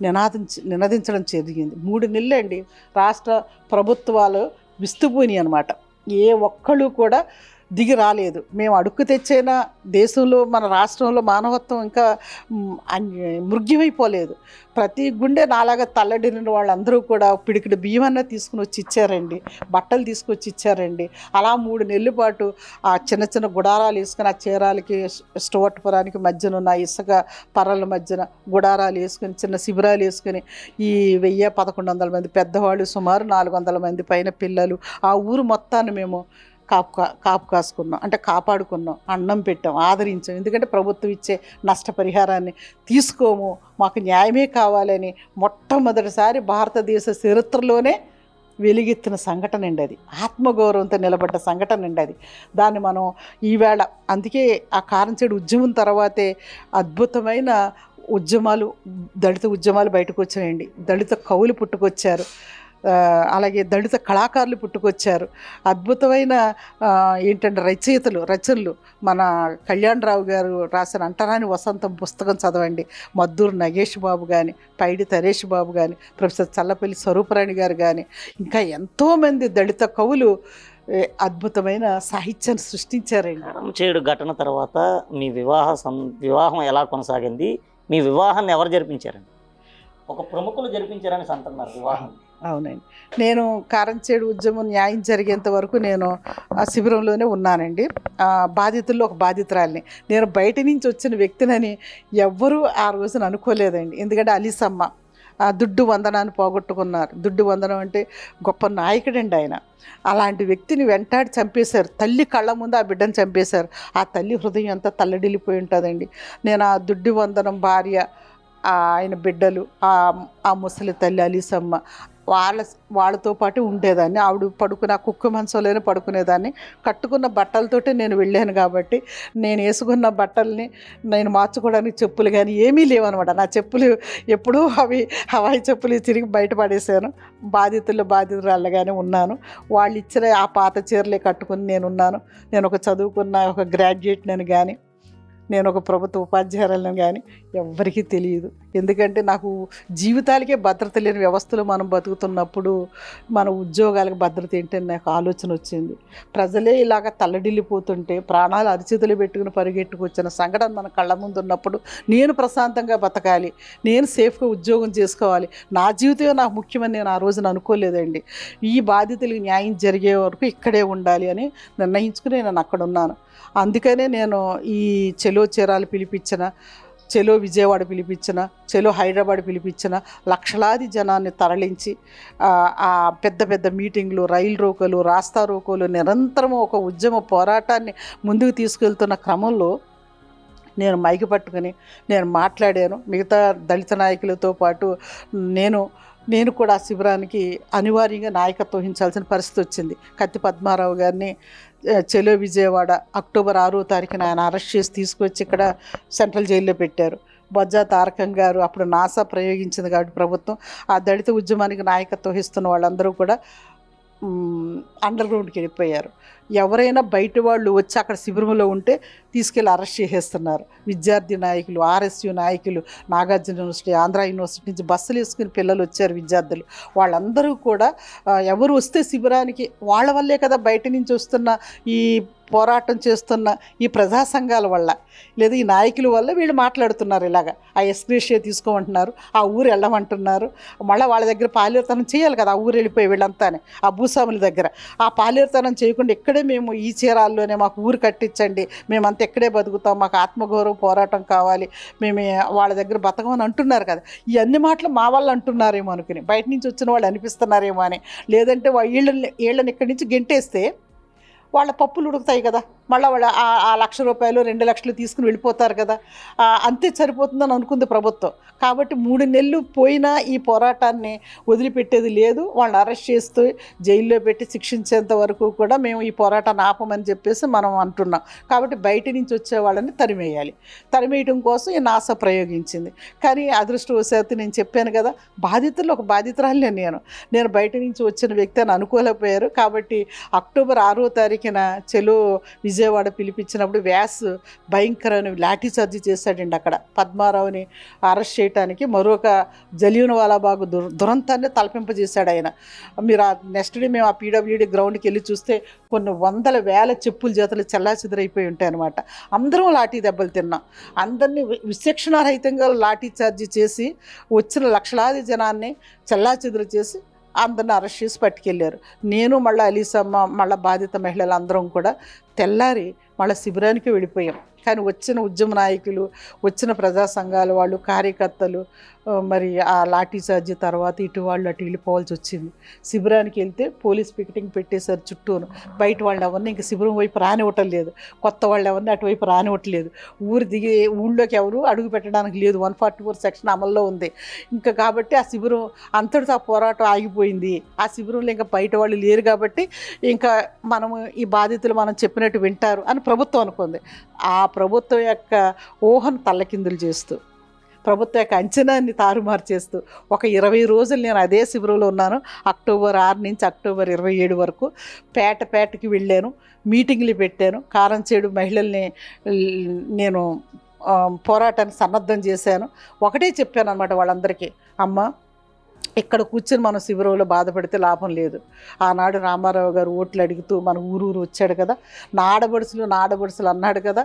నినదించడం జరిగింది. 3 నెలలు అండి రాష్ట్ర ప్రభుత్వాలు విస్తుపోయినాయి అన్నమాట. ఏ ఒక్కళ్ళు కూడా దిగి రాలేదు. మేము అడుక్కు తెచ్చైన దేశంలో, మన రాష్ట్రంలో మానవత్వం ఇంకా మృగ్యమైపోలేదు. ప్రతి గుండె నాలాగా తల్లడిన వాళ్ళందరూ కూడా పిడికిడి బియ్యం అన్న తీసుకుని వచ్చి ఇచ్చారండి, బట్టలు తీసుకొచ్చి ఇచ్చారండి. అలా 3 నెలల పాటు ఆ చిన్న చిన్న గుడారాలు వేసుకుని, ఆ చీరాలకి స్టోర్పురానికి మధ్యన ఉన్న ఇసుక పర్రల మధ్యన గుడారాలు వేసుకుని, చిన్న శిబిరాలు వేసుకుని, ఈ 1100 మంది పెద్దవాళ్ళు, సుమారు 400 మంది పైన పిల్లలు, ఆ ఊరు మొత్తాన్ని మేము కాపు కాసుకున్నాం, అంటే కాపాడుకున్నాం, అన్నం పెట్టాం, ఆదరించాం. ఎందుకంటే ప్రభుత్వం ఇచ్చే నష్టపరిహారాన్ని తీసుకోము, మాకు న్యాయమే కావాలని మొట్టమొదటిసారి భారతదేశ చరిత్రలోనే వెలుగెత్తిన సంఘటన అండి అది. ఆత్మగౌరవంతో నిలబడ్డ సంఘటన అండి అది. దాన్ని మనం ఈవేళ, అందుకే ఆ కారంచేడు ఉద్యమం తర్వాతే అద్భుతమైన ఉద్యమాలు, దళిత ఉద్యమాలు బయటకు వచ్చాయండి. దళిత కవులు పుట్టుకొచ్చారు. అలాగే దళిత కళాకారులు పుట్టుకొచ్చారు. అద్భుతమైన ఏంటంటే రచనలు మన కళ్యాణరావు గారు రాసిన అంటరాని వసంతం పుస్తకం చదవండి. మద్దూరు నగేష్ బాబు కానీ, పైడి తరేష్ బాబు కానీ, ప్రొఫెసర్ చల్లపల్లి స్వరూపరాణి గారు కానీ, ఇంకా ఎంతోమంది దళిత కవులు అద్భుతమైన సాహిత్యాన్ని సృష్టించారండి. కారంచేడు ఘటన తర్వాత మీ వివాహం ఎలా కొనసాగింది? మీ వివాహాన్ని ఎవరు జరిపించారండి? ఒక ప్రముఖులు జరిపించారని అంటున్నారు వివాహం. అవునండి, నేను కారంచేడు ఉద్యమం న్యాయం జరిగేంత వరకు నేను ఆ శిబిరంలోనే ఉన్నానండి. బాధితుల్లో ఒక బాధితురాలిని. నేను బయట నుంచి వచ్చిన వ్యక్తినని ఎవ్వరూ ఆ రోజున అనుకోలేదండి. ఎందుకంటే అలీసమ్మ దుడ్డు వందనాన్ని పోగొట్టుకున్నారు. దుడ్డు వందనం అంటే గొప్ప నాయకుడండి ఆయన. అలాంటి వ్యక్తిని వెంటాడి చంపేశారు. తల్లి కళ్ళ ముందు ఆ బిడ్డను చంపేశారు. ఆ తల్లి హృదయం అంతా తల్లడిల్లిపోయి ఉంటుందండి. నేను ఆ దుడ్డు వందనం భార్య, ఆయన బిడ్డలు, ఆ ముసలి తల్లి అలీసమ్మ వాళ్ళతో పాటు ఉండేదాన్ని. ఆవిడ పడుకునే కుక్క మంచంలోనే పడుకునేదాన్ని. కట్టుకున్న బట్టలతోటే నేను వెళ్ళాను కాబట్టి నేను వేసుకున్న బట్టల్ని నేను మార్చుకోవడానికి చెప్పులు కానీ ఏమీ లేవనమాట. నా చెప్పులు ఎప్పుడూ హవాయి చెప్పులు తిరిగి బయటపడేశాను. బాధితురాళ్ళగానే ఉన్నాను. వాళ్ళు ఇచ్చిన ఆ పాత చీరలే కట్టుకుని నేనున్నాను. నేను ఒక చదువుకున్న ఒక గ్రాడ్యుయేట్ని కానీ, నేను ఒక ప్రభుత్వ ఉపాధ్యాయులను కానీ ఎవ్వరికీ తెలియదు. ఎందుకంటే నాకు జీవితాలకే భద్రత లేని వ్యవస్థలో మనం బతుకుతున్నప్పుడు మన ఉద్యోగాలకు భద్రత ఏంటని నాకు ఆలోచన వచ్చింది. ప్రజలే ఇలాగ తల్లడిల్లిపోతుంటే ప్రాణాలు అరిచేతులు పెట్టుకుని పరిగెట్టుకొచ్చిన సంఘటన మన కళ్ళ ముందు ఉన్నప్పుడు నేను ప్రశాంతంగా బతకాలి, నేను సేఫ్గా ఉద్యోగం చేసుకోవాలి, నా జీవితమే నాకు ముఖ్యమని నేను ఆ రోజున అనుకోలేదండి. ఈ బాధితులకు న్యాయం జరిగే వరకు ఇక్కడే ఉండాలి అని నిర్ణయించుకుని నేను అక్కడ ఉన్నాను. అందుకనే నేను ఈ చెలో చీరాలు పిలిపించిన, చెలో విజయవాడ పిలిపించిన, చెలో హైదరాబాద్ పిలిపించిన లక్షలాది జనాన్ని తరలించి ఆ పెద్ద పెద్ద మీటింగ్లు, రైలు రోకోలు, రాస్తా రోకోలు, నిరంతరం ఒక ఉద్యమ పోరాటాన్ని ముందుకు తీసుకెళ్తున్న క్రమంలో నేను మైకి పట్టుకుని నేను మాట్లాడాను. మిగతా దళిత నాయకులతో పాటు నేను కూడా శిబిరానికి అనివార్యంగా నాయకత్వం వహించాల్సిన పరిస్థితి వచ్చింది. కత్తి పద్మారావు గారిని చెలో విజయవాడ అక్టోబర్ 6వ తారీఖున ఆయన అరెస్ట్ చేసి తీసుకొచ్చి ఇక్కడ సెంట్రల్ జైల్లో పెట్టారు. బొజ్జా తారకం గారు అప్పుడు నాసా ప్రయోగించింది కాబట్టి ప్రభుత్వం ఆ దళిత ఉద్యమానికి నాయకత్వం వహిస్తున్న వాళ్ళందరూ కూడా అండర్ గ్రౌండ్కి వెళ్ళిపోయారు. ఎవరైనా బయట వాళ్ళు వచ్చి అక్కడ శిబిరంలో ఉంటే తీసుకెళ్ళి అరెస్ట్ చేసేస్తున్నారు. విద్యార్థి నాయకులు, ఆర్ఎస్యు నాయకులు, నాగార్జున యూనివర్సిటీ, ఆంధ్ర యూనివర్సిటీ నుంచి బస్సులు వేసుకుని పిల్లలు వచ్చారు, విద్యార్థులు. వాళ్ళందరూ కూడా ఎవరు వస్తే శిబిరానికి వాళ్ళ వల్లే కదా బయట నుంచి వస్తున్న ఈ పోరాటం చేస్తున్న ఈ ప్రజా సంఘాల వల్ల లేదా ఈ నాయకుల వల్ల వీళ్ళు మాట్లాడుతున్నారు. ఇలాగా ఆ ఎస్క్రేషియా తీసుకోమంటున్నారు, ఆ ఊరు వెళ్ళమంటున్నారు. మళ్ళీ వాళ్ళ దగ్గర పాలేరుతనం చేయాలి కదా, ఆ ఊరు వెళ్ళిపోయి వీళ్ళంతానే ఆ భూస్వాముల దగ్గర ఆ పాలేరుతనం చేయకుండా ఇక్కడే మేము ఈ చీరాల్లోనే మాకు ఊరు కట్టించండి, మేమంతా ఇక్కడే బతుకుతాం, మాకు ఆత్మగౌరవ పోరాటం కావాలి, మేము వాళ్ళ దగ్గర బతకమని అంటున్నారు కదా. ఈ అన్ని మాటలు మా వాళ్ళు అంటున్నారేమో అనుకుని బయట నుంచి వచ్చిన వాళ్ళు అనిపిస్తున్నారేమో అని. లేదంటే వీళ్ళని ఇక్కడి నుంచి గెంటేస్తే వాళ్ళ పప్పులు ఉడుకుతాయి కదా, మళ్ళీ వాళ్ళ ఆ ₹1,00,000 2 లక్షలు తీసుకుని వెళ్ళిపోతారు కదా, అంతే సరిపోతుందని అనుకుంది ప్రభుత్వం. కాబట్టి 3 నెలలు పోయినా ఈ పోరాటాన్ని వదిలిపెట్టేది లేదు. వాళ్ళని అరెస్ట్ చేస్తూ జైల్లో పెట్టి శిక్షించేంత వరకు కూడా మేము ఈ పోరాటాన్ని ఆపమని చెప్పేసి మనం అంటున్నాం. కాబట్టి బయట నుంచి వచ్చే వాళ్ళని తరిమేయటం కోసం ఈ నాసా ప్రయోగించింది. కానీ అదృష్టవశాత్తు నేను చెప్పాను కదా, బాధితుల్లో ఒక బాధితురాలే నేను బయట నుంచి వచ్చిన వ్యక్తి అని అనుకోలేకపోయారు. కాబట్టి అక్టోబర్ 6వ తారీఖున చెలో విజయవాడ పిలిపించినప్పుడు వ్యాస్ భయంకరమైన లాఠీ చార్జీ చేశాడండి. అక్కడ పద్మారావుని అరెస్ట్ చేయడానికి మరొక జలియన్వాలాబాగ్ దురంతాన్ని తలపింపజేశాడు ఆయన. మీరు ఆ నెక్స్ట్ డే మేము ఆ పీడబ్ల్యూడీ గ్రౌండ్కి వెళ్ళి చూస్తే కొన్ని వందల వేల చెప్పుల చేతులు చెల్లాచెదరైపోయి ఉంటాయి అనమాట. అందరం లాఠీ దెబ్బలు తిన్నాం. అందరినీ విచక్షణారహితంగా లాఠీ చార్జీ చేసి వచ్చిన లక్షలాది జనాన్ని చెల్లాచెదురు చేసి అందరిని అరెస్ట్ చేసి పట్టుకెళ్ళారు. నేను మళ్ళీ అలీసమ్మ మళ్ళీ బాధిత మహిళలు అందరం కూడా తెల్లారి మళ్ళీ శిబిరానికి వెళ్ళిపోయాం. కానీ వచ్చిన ఉద్యమ నాయకులు, వచ్చిన ప్రజా సంఘాల వాళ్ళు, కార్యకర్తలు మరి ఆ లాఠీ చార్జీ తర్వాత ఇటు వాళ్ళు అటు వెళ్ళిపోవాల్సి వచ్చింది. శిబిరానికి వెళ్తే పోలీస్ పికెటింగ్ పెట్టేశారు చుట్టూను. బయట వాళ్ళని ఎవరిని ఇంక శిబిరం వైపు రానివ్వటం లేదు, కొత్త వాళ్ళు ఎవరిని అటువైపు రానివ్వట్లేదు. ఊళ్ళోకి ఎవరు అడుగు పెట్టడానికి లేదు. 144 సెక్షన్ అమల్లో ఉంది ఇంకా. కాబట్టి ఆ శిబిరం అంతటితో ఆ పోరాటం ఆగిపోయింది. ఆ శిబిరంలో ఇంకా బయట వాళ్ళు లేరు కాబట్టి ఇంకా మనము ఈ బాధితులు మనం చెప్పినట్టు వింటారు అని ప్రభుత్వం అనుకుంది. ఆ ప్రభుత్వం యొక్క ఊహను తల్లకిందులు చేస్తూ ప్రభుత్వ యొక్క అంచనాన్ని తారుమారు చేస్తూ ఒక 20 రోజులు నేను అదే శిబిరంలో ఉన్నాను. అక్టోబర్ 6 నుంచి అక్టోబర్ 27 వరకు పేటకి వెళ్ళాను, మీటింగ్లు పెట్టాను. కారంచేడు మహిళల్ని నేను పోరాటానికి సన్నద్ధం చేశాను. ఒకటే చెప్పాను అనమాట వాళ్ళందరికీ, అమ్మ ఇక్కడ కూర్చొని మనం శిబిరంలో బాధపడితే లాభం లేదు. ఆనాడు రామారావు గారు ఓట్లు అడుగుతూ మన ఊరు వచ్చాడు కదా, నా ఆడబడుసులు అన్నాడు కదా.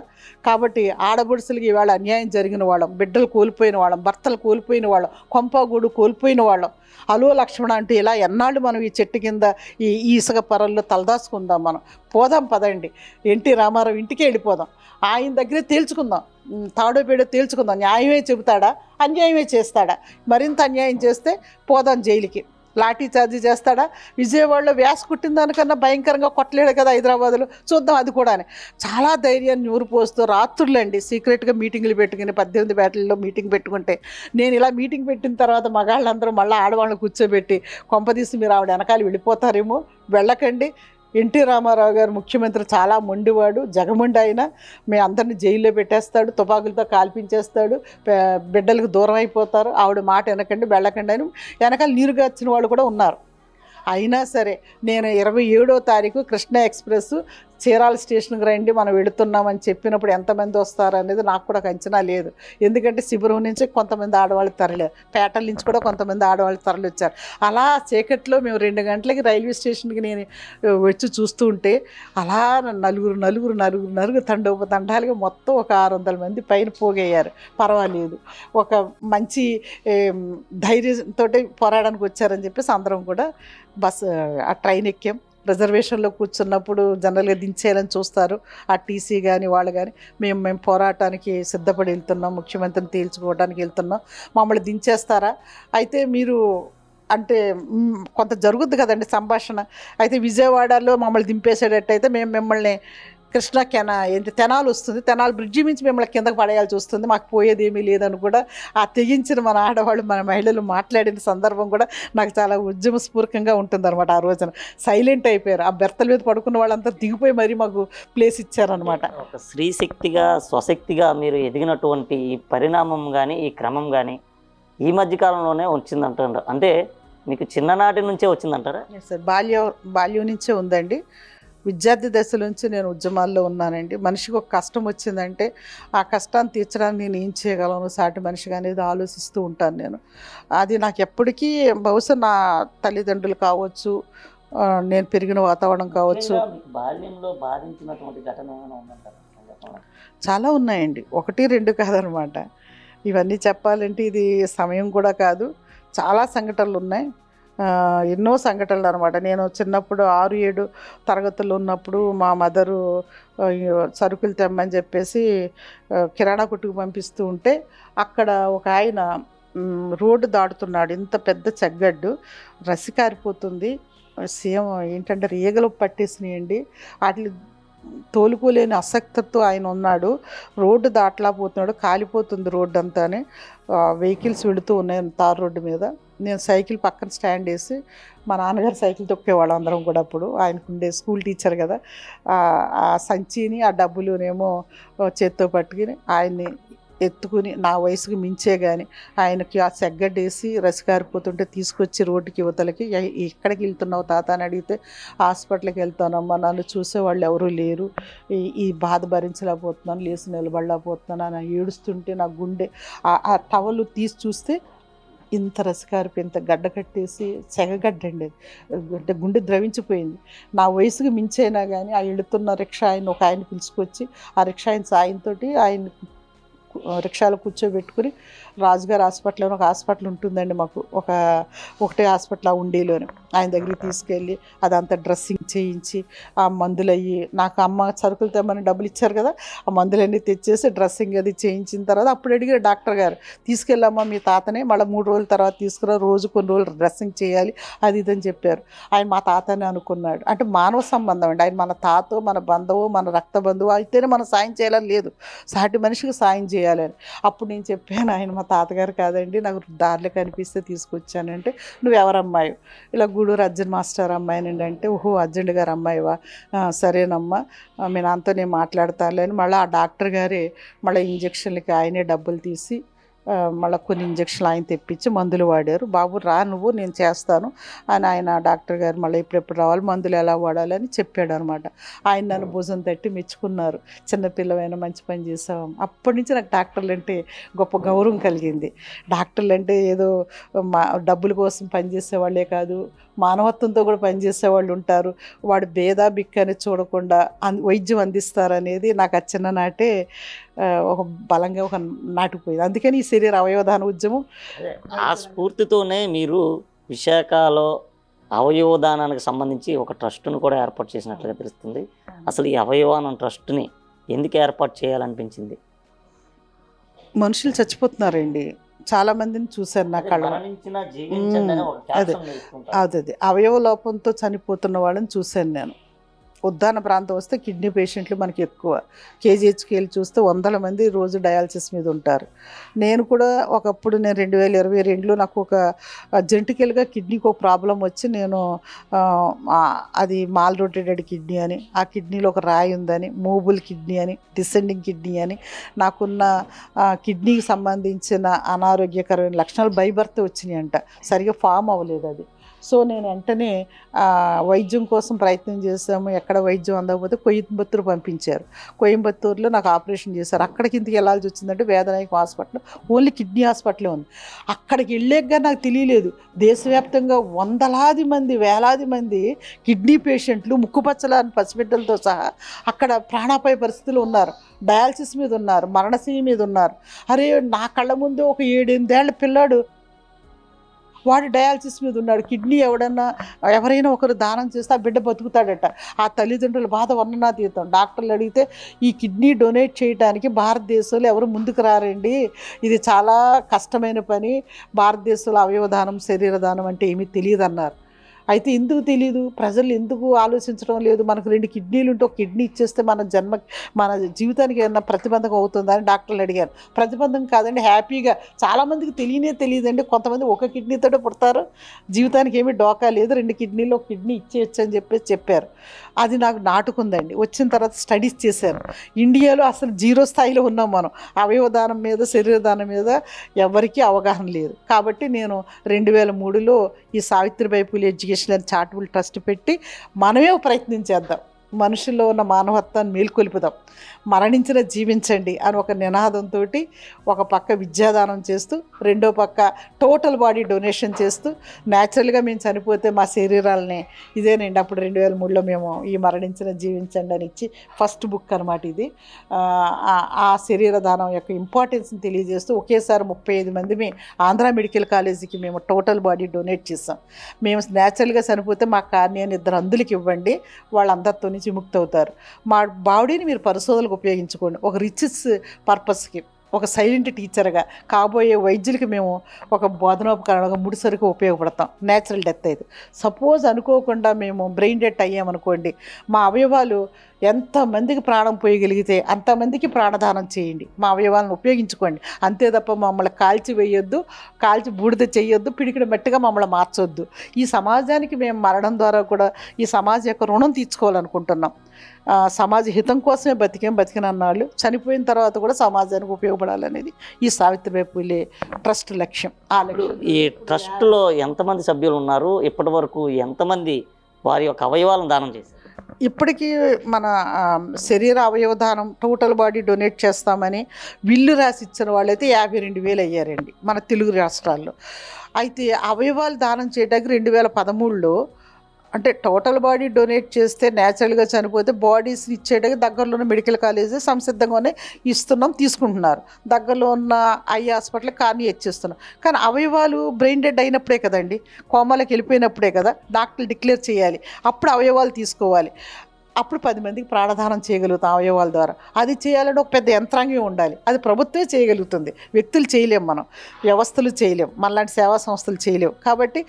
కాబట్టి ఆడబడుసులకి ఈవేళ అన్యాయం జరిగిన వాళ్ళం, బిడ్డలు కోల్పోయిన వాళ్ళం, భర్తలు కోల్పోయిన వాళ్ళం, కొంపగూడు కోల్పోయిన వాళ్ళం. అలో లక్ష్మణ అంటే ఇలా ఎన్నాళ్ళు మనం ఈ చెట్టు కింద ఈ ఇసుక పొరల్లో తలదాచుకుందాం. మనం పోదాం పదండి, ఎన్టీ రామారావు ఇంటికి వెళ్ళిపోదాం, ఆయన దగ్గరే తేల్చుకుందాం, తాడో పేడో తేల్చుకుందాం. న్యాయమే చెబుతాడా, అన్యాయమే చేస్తాడా? మరింత అన్యాయం చేస్తే పోదాం జైలుకి, లాఠీ చార్జీ చేస్తాడా? విజయవాడలో వ్యాస్ కుట్టిన దానికన్నా భయంకరంగా కొట్టలేడు కదా హైదరాబాద్లో, చూద్దాం అది కూడా అని చాలా ధైర్యాన్ని ఊరిపోస్తూ రాత్రులండి సీక్రెట్గా మీటింగులు పెట్టుకుని 18 బ్యాటిల్లో మీటింగ్ పెట్టుకుంటే, నేను ఇలా మీటింగ్ పెట్టిన తర్వాత మగాళ్ళందరూ మళ్ళీ ఆడవాళ్ళని కూర్చోబెట్టి కొంపదీసి మీరు ఆవిడ వెనకాల వెళ్ళిపోతారేమో, వెళ్ళకండి. ఎన్టీ రామారావు గారు ముఖ్యమంత్రి చాలా మొండివాడు, జగముండి ఆయన. మేము అందరిని జైల్లో పెట్టేస్తాడు, తుపాకులతో కాల్పించేస్తాడు, బిడ్డలకు దూరం అయిపోతారు, ఆవిడ మాట వెనకండి, వెళ్ళకండి అని వెనకాల నీరుగార్చిన వాళ్ళు కూడా ఉన్నారు. అయినా సరే నేను 27వ తారీఖు కృష్ణ ఎక్స్ప్రెస్ చీరాల స్టేషన్కి రండి మనం వెళుతున్నామని చెప్పినప్పుడు ఎంతమంది వస్తారు అనేది నాకు కూడా అంచనా లేదు. ఎందుకంటే శిబిరం నుంచి కొంతమంది ఆడవాళ్ళు తరలేరు, పేటల నుంచి కూడా కొంతమంది ఆడవాళ్ళు తరలి వచ్చారు. అలా చీకట్లో మేము 2 గంటలకి రైల్వే స్టేషన్కి నేను వచ్చి చూస్తూ ఉంటే అలా నలుగురు తండోపతండాలుగా మొత్తం ఒక 600 మంది పైన పోగయ్యారు. పర్వాలేదు, ఒక మంచి ధైర్యంతో పోరాడానికి వచ్చారని చెప్పేసి అందరం కూడా ఆ ట్రైన్ ఎక్కాం. రిజర్వేషన్లో కూర్చున్నప్పుడు జనరల్గా దించేయాలని చూస్తారు ఆ టీసీ కానీ వాళ్ళు కానీ. మేము పోరాటానికి సిద్ధపడి వెళ్తున్నాం, ముఖ్యమంత్రిని తేల్చుకోవడానికి వెళ్తున్నాం, మమ్మల్ని దించేస్తారా? అయితే మీరు అంటే కొంత జరుగుద్ది కదండి సంభాషణ. అయితే విజయవాడలో మమ్మల్ని దింపేసేటట్టయితే మేము మిమ్మల్ని కృష్ణా తెనాలు వస్తుంది, తెనాలు బ్రిడ్జి నుంచి మిమ్మల్ని కిందకు పడేయాల్సి వస్తుంది, మాకు పోయేది ఏమీ లేదని కూడా ఆ తెగించిన మన ఆడవాళ్ళు మన మహిళలు మాట్లాడిన సందర్భం కూడా నాకు చాలా ఉద్యమస్ఫూర్తిగా ఉంటుందన్నమాట. ఆ రోజున సైలెంట్ అయిపోయారు, ఆ బెర్తల మీద పడుకున్న వాళ్ళంతా దిగిపోయి మరీ మాకు ప్లేస్ ఇచ్చారనమాట. ఒక స్త్రీ శక్తిగా స్వశక్తిగా మీరు ఎదిగినటువంటి ఈ పరిణామం కానీ ఈ క్రమం కానీ ఈ మధ్యకాలంలోనే వచ్చిందంటారు, అంటే మీకు చిన్ననాటి నుంచే వచ్చిందంటారా? సార్ బాల్యం నుంచే ఉందండి. విద్యార్థి దశ నుంచి నేను ఉద్యమాల్లో ఉన్నానండి. మనిషికి ఒక కష్టం వచ్చిందంటే ఆ కష్టాన్ని తీర్చడానికి నేను ఏం చేయగలను సాటి మనిషిగా అనేది ఆలోచిస్తూ ఉంటాను నేను. అది నాకు ఎప్పటికీ బహుశా నా తల్లిదండ్రులు కావచ్చు, నేను పెరిగిన వాతావరణం కావచ్చు, బాల్యంలో బాధించినటువంటి ఘటన ఏమైనా ఉందంటారా? చాలా ఉన్నాయండి, 1, 2 కాదనమాట. ఇవన్నీ చెప్పాలంటే ఇది సమయం కూడా కాదు. చాలా సంఘటనలు ఉన్నాయి, ఎన్నో సంఘటనలు అనమాట. నేను చిన్నప్పుడు 6, 7 తరగతుల్లో ఉన్నప్పుడు మా మదరు సరుకులు తెమ్మని చెప్పేసి కిరాణా కొట్టుకు పంపిస్తూ ఉంటే అక్కడ ఒక ఆయన రోడ్డు దాటుతున్నాడు, ఇంత పెద్ద చెగ్గడ్డు, రసి కారిపోతుంది, సేమ్ ఏంటంటే రేగలు పట్టేసినాయండి, వాటిని తోలుకోలేని అసక్తతో ఆయన ఉన్నాడు. రోడ్డు దాటలేకపోతున్నాడు, కాలిపోతుంది రోడ్డు అంతానే, వెహికల్స్ వెళుతూ ఉన్నాయి తార్ రోడ్డు మీద. నేను సైకిల్ పక్కన స్టాండ్ వేసి, మా నాన్నగారు సైకిల్ తొక్కేవాళ్ళు అందరం కూడా. అప్పుడు ఆయనకుండే స్కూల్ టీచర్ కదా, ఆ సంచిని ఆ డబ్బులునేమో చేత్తో పట్టుకుని ఆయన్ని ఎత్తుకుని, నా వయసుకు మించే కానీ ఆయనకి ఆ సెగ్గడ్డేసి రసికారిపోతుంటే తీసుకొచ్చి రోడ్డుకి యువతలకి, ఎక్కడికి వెళ్తున్నావు తాత అని అడిగితే హాస్పిటల్కి వెళ్తానమ్మా, నన్ను చూసేవాళ్ళు ఎవరూ లేరు, ఈ బాధ భరించలేకపోతున్నాను, లేచి నిలబడలేకపోతున్నాను అని ఏడుస్తుంటే నా గుండె ఆ టవల్ తీసి చూస్తే ఇంత రసికారిపి, ఇంత గడ్డ కట్టేసి సెగగడ్డండి, అంటే గుండె ద్రవించిపోయింది. నా వయసుకు మించైనా కానీ ఆ వెళుతున్న రిక్షా ఆయన ఒక ఆయన పిలుచుకొచ్చి ఆ రిక్షా ఆయన సాయంతో ఆయన రిక్షాలో కూర్చోబెట్టుకుని రాజుగారి హాస్పిటల్లో ఒక హాస్పిటల్ ఉంటుందండి మాకు, ఒకటే హాస్పిటల్ ఆ ఉండేలోనే, ఆయన దగ్గరికి తీసుకెళ్ళి అదంతా డ్రెస్సింగ్ చేయించి ఆ మందులు అయ్యి, నాకు అమ్మ సరుకులు తెమ్మని డబ్బులు ఇచ్చారు కదా, ఆ మందులన్నీ తెచ్చేసి డ్రెస్సింగ్ అది చేయించిన తర్వాత అప్పుడు అడిగారు డాక్టర్ గారు, తీసుకెళ్ళమ్మా మీ తాతనే, మళ్ళీ 3 రోజుల తర్వాత తీసుకురా, రోజు కొన్ని రోజులు డ్రెస్సింగ్ చేయాలి అది ఇదని చెప్పారు. ఆయన మా తాతనే అనుకున్నాడు. అంటే మానవ సంబంధం అండి, ఆయన మన తాతో మన బంధువు మన రక్త బంధువు అయితేనే మనం సాయం చేయాలని లేదు, సాటి మనిషికి సాయం చేయాలని. అప్పుడు నేను చెప్పాను, ఆయన మా తాతగారు కాదండి, నాకు దారిలో కనిపిస్తే తీసుకొచ్చానంటే, నువ్వు ఎవరమ్మాయి? ఇలా గూడూరు అర్జున్ మాస్టర్ అమ్మాయినండి అంటే, ఓహో అర్జున్ గారు అమ్మాయివా, సరేనమ్మా మీ నాన్నతో నేను మాట్లాడతానులే అని మళ్ళీ ఆ డాక్టర్ గారే మళ్ళీ ఇంజక్షన్లకి ఆయనే డబ్బులు తీసి మళ్ళీ కొన్ని ఇంజక్షన్లు ఆయన తెప్పించి మందులు వాడారు. బాబు రా నువ్వు, నేను చేస్తాను అని ఆయన డాక్టర్ గారు మళ్ళీ ఎప్పుడెప్పుడు రావాలి, మందులు ఎలా వాడాలని చెప్పాడు అనమాట. ఆయన నన్ను భుజం తట్టి మెచ్చుకున్నారు. చిన్నపిల్లవైనా మంచి పని చేసావు. అప్పటి నుంచి నాకు డాక్టర్లు అంటే గొప్ప గౌరవం కలిగింది. డాక్టర్లు అంటే ఏదో డబ్బుల కోసం పనిచేసేవాళ్ళే కాదు, మానవత్వంతో కూడా పనిచేసేవాళ్ళు ఉంటారు. వాడు భేదా బిక్కని చూడకుండా వైద్యం అందిస్తారనేది నాకు ఆ చిన్ననాటే ఒక బలంగా ఒక నాటుకుపోయింది. అందుకని ఈ శరీర అవయవదాన ఉద్యమం ఆ స్ఫూర్తితోనే మీరు విశాఖలో అవయవదానానికి సంబంధించి ఒక ట్రస్ట్ను కూడా ఏర్పాటు చేసినట్లుగా తెలుస్తుంది. అసలు ఈ అవయవదానం ట్రస్ట్ని ఎందుకు ఏర్పాటు చేయాలనిపించింది? మనుషులు చచ్చిపోతున్నారండి, చాలా మందిని చూశాను నా కళ్ళ. అదే అవయవ లోపంతో చనిపోతున్న వాళ్ళని చూశాను నేను. ఉద్దాన ప్రాంతం వస్తే కిడ్నీ పేషెంట్లు మనకి ఎక్కువ. కేజీహెచ్కి వెళ్ళి చూస్తే 100 మంది రోజు డయాలసిస్ మీద ఉంటారు. నేను కూడా ఒకప్పుడు నేను 2022లో నాకు ఒక జెంటికల్గా కిడ్నీకి ఒక ప్రాబ్లం వచ్చి నేను అది మాల్ రొటేటెడ్ కిడ్నీ అని, ఆ కిడ్నీలో ఒక రాయి ఉందని, మూవబుల్ కిడ్నీ అని, డిసెండింగ్ కిడ్నీ అని, నాకున్న కిడ్నీకి సంబంధించిన అనారోగ్యకరమైన లక్షణాలు బైబర్త్ వచ్చినాయి అంట, సరిగా ఫామ్ అవ్వలేదు అది. సో నేను వెంటనే వైద్యం కోసం ప్రయత్నం చేసాము. ఎక్కడ వైద్యం అందకపోతే కోయంబత్తూరు పంపించారు. కోయంబత్తూరులో నాకు ఆపరేషన్ చేశారు. అక్కడికి ఇంటికి వెళ్ళాల్సి వచ్చిందంటే వేదనాయక హాస్పిటల్, ఓన్లీ కిడ్నీ హాస్పిటలే ఉంది. అక్కడికి వెళ్ళాక నాకు తెలియలేదు, దేశవ్యాప్తంగా వందలాది మంది, వేలాది మంది కిడ్నీ పేషెంట్లు ముక్కుపచ్చలాని పసిబిడ్డలతో సహా అక్కడ ప్రాణాపాయ పరిస్థితులు ఉన్నారు, డయాలసిస్ మీద ఉన్నారు, మరణశయ్య మీద ఉన్నారు. అరే నా కళ్ళ ముందు ఒక 7-8 ఏళ్ల పిల్లాడు వాడు డయాలసిస్ మీద ఉన్నాడు. కిడ్నీ ఎవరైనా ఒకరు దానం చేస్తే ఆ బిడ్డ బతుకుతాడట. ఆ తల్లిదండ్రుల బాధ వర్ణనాతీతం. డాక్టర్లు అడిగితే ఈ కిడ్నీ డొనేట్ చేయడానికి భారతదేశంలో ఎవరు ముందుకు రారండి, ఇది చాలా కష్టమైన పని, భారతదేశంలో అవయవదానం శరీరదానం అంటే ఏమీ తెలియదు అన్నారు. అయితే ఎందుకు తెలియదు, ప్రజలు ఎందుకు ఆలోచించడం లేదు, మనకు 2 కిడ్నీలు ఉంటే ఒక కిడ్నీ ఇచ్చేస్తే మన జీవితానికి ఏమన్నా ప్రతిబంధకం అవుతుందా అని డాక్టర్లు అడిగారు. ప్రతిబంధకం కాదండి, హ్యాపీగా. చాలామందికి తెలియదండి, కొంతమంది ఒక కిడ్నీతోటే పుడతారు, జీవితానికి ఏమీ డోకా లేదు, 2 కిడ్నీలో ఒక కిడ్నీ ఇచ్చేయచ్చు అని చెప్పారు. అది నాకు నాటుకుందండి. వచ్చిన తర్వాత స్టడీస్ చేశాను. ఇండియాలో అసలు 0 స్థాయిలో ఉన్నాం మనం. అవయవదానం మీద, శరీరదానం మీద ఎవరికీ అవగాహన లేదు. కాబట్టి నేను 2003లో ఈ Savitribai Phule education charitable trust పెట్టి మనమే ప్రయత్నం చేద్దాం, మనుషుల్లో ఉన్న మానవత్వాన్ని మేల్కొల్పుదాం, మరణించిన జీవించండి అని ఒక నినాదంతో ఒక పక్క విద్యాదానం చేస్తూ, రెండో పక్క టోటల్ బాడీ డొనేషన్ చేస్తూ, న్యాచురల్గా మేము చనిపోతే మా శరీరాలని ఇదేనండి. అప్పుడు 2003లో మేము ఈ మరణించిన జీవించండి అని ఇచ్చి ఫస్ట్ బుక్ అనమాట ఇది. ఆ శరీర దానం యొక్క ఇంపార్టెన్స్ని తెలియజేస్తూ ఒకేసారి 35 మంది ఆంధ్ర మెడికల్ కాలేజీకి మేము టోటల్ బాడీ డొనేట్ చేసాం. మేము న్యాచురల్గా చనిపోతే మా కార్నియాని 2 అందులకి ఇవ్వండి, వాళ్ళందరితో నుంచి విముక్తి అవుతారు. మా బాడీని మీరు పరిశోధనలకు ఉపయోగించుకోండి. ఒక రిసెర్చ్ పర్పస్కి, ఒక సైలెంట్ టీచర్గా, కాబోయే వైద్యులకి మేము ఒక బోధనోపకరణగా ముడిసరికి ఉపయోగపడతాం. న్యాచురల్ డెత్ అయితే సపోజ్ అనుకోకుండా మేము బ్రెయిన్ డెత్ అయ్యామనుకోండి, మా అవయవాలు ఎంతమందికి ప్రాణం పోయగలిగితే అంతమందికి ప్రాణదానం చేయండి, మా అవయవాలను ఉపయోగించుకోండి. అంతే తప్ప మమ్మల్ని కాల్చి వేయొద్దు, కాల్చి బూడిద చేయొద్దు, పిడికిడ మట్టిగా మమ్మల్ని మార్చొద్దు. ఈ సమాజానికి మేము మరణం ద్వారా కూడా ఈ సమాజం యొక్క రుణం తీర్చుకోవాలనుకుంటున్నాం. సమాజ హితం కోసమే బతికినన్నాళ్ళు చనిపోయిన తర్వాత కూడా సమాజానికి ఉపయోగపడాలనేది ఈ సావిత్రిబాయి పూలే ట్రస్ట్ లక్ష్యం. ఈ ట్రస్ట్లో ఎంతమంది సభ్యులు ఉన్నారు, ఇప్పటి వరకు ఎంతమంది వారి యొక్క అవయవాలను దానం చేశారు? ఇప్పటికీ మన శరీర అవయవదానం టోటల్ బాడీ డొనేట్ చేస్తామని విల్లు రాసి ఇచ్చిన వాళ్ళైతే 52,000 అయ్యారండి మన తెలుగు రాష్ట్రాల్లో. అయితే అవయవాలు దానం చేయడానికి 2013లో అంటే టోటల్ బాడీ డొనేట్ చేస్తే న్యాచురల్గా చనిపోతే బాడీస్ని ఇచ్చేటకి దగ్గరలో ఉన్న మెడికల్ కాలేజీ సంసిద్ధంగానే తీసుకుంటున్నారు. దగ్గరలో ఉన్న ఐ హాస్పిటల్ కానీ ఇచ్చేస్తున్నాం. కానీ అవయవాలు బ్రెయిన్ డెడ్ అయినప్పుడే కదండి, కోమాలకు వెళ్ళిపోయినప్పుడే కదా డాక్టర్లు డిక్లేర్ చేయాలి, అప్పుడు అవయవాలు తీసుకోవాలి. అప్పుడు 10 మందికి ప్రాణదానం చేయగలుగుతాం అవయవాల ద్వారా. అది చేయాలంటే ఒక పెద్ద యంత్రాంగం ఉండాలి, అది ప్రభుత్వమే చేయగలుగుతుంది, వ్యక్తులు చేయలేం, మనం వ్యవస్థలు చేయలేం, మనలాంటి సేవా సంస్థలు చేయలేవు. కాబట్టి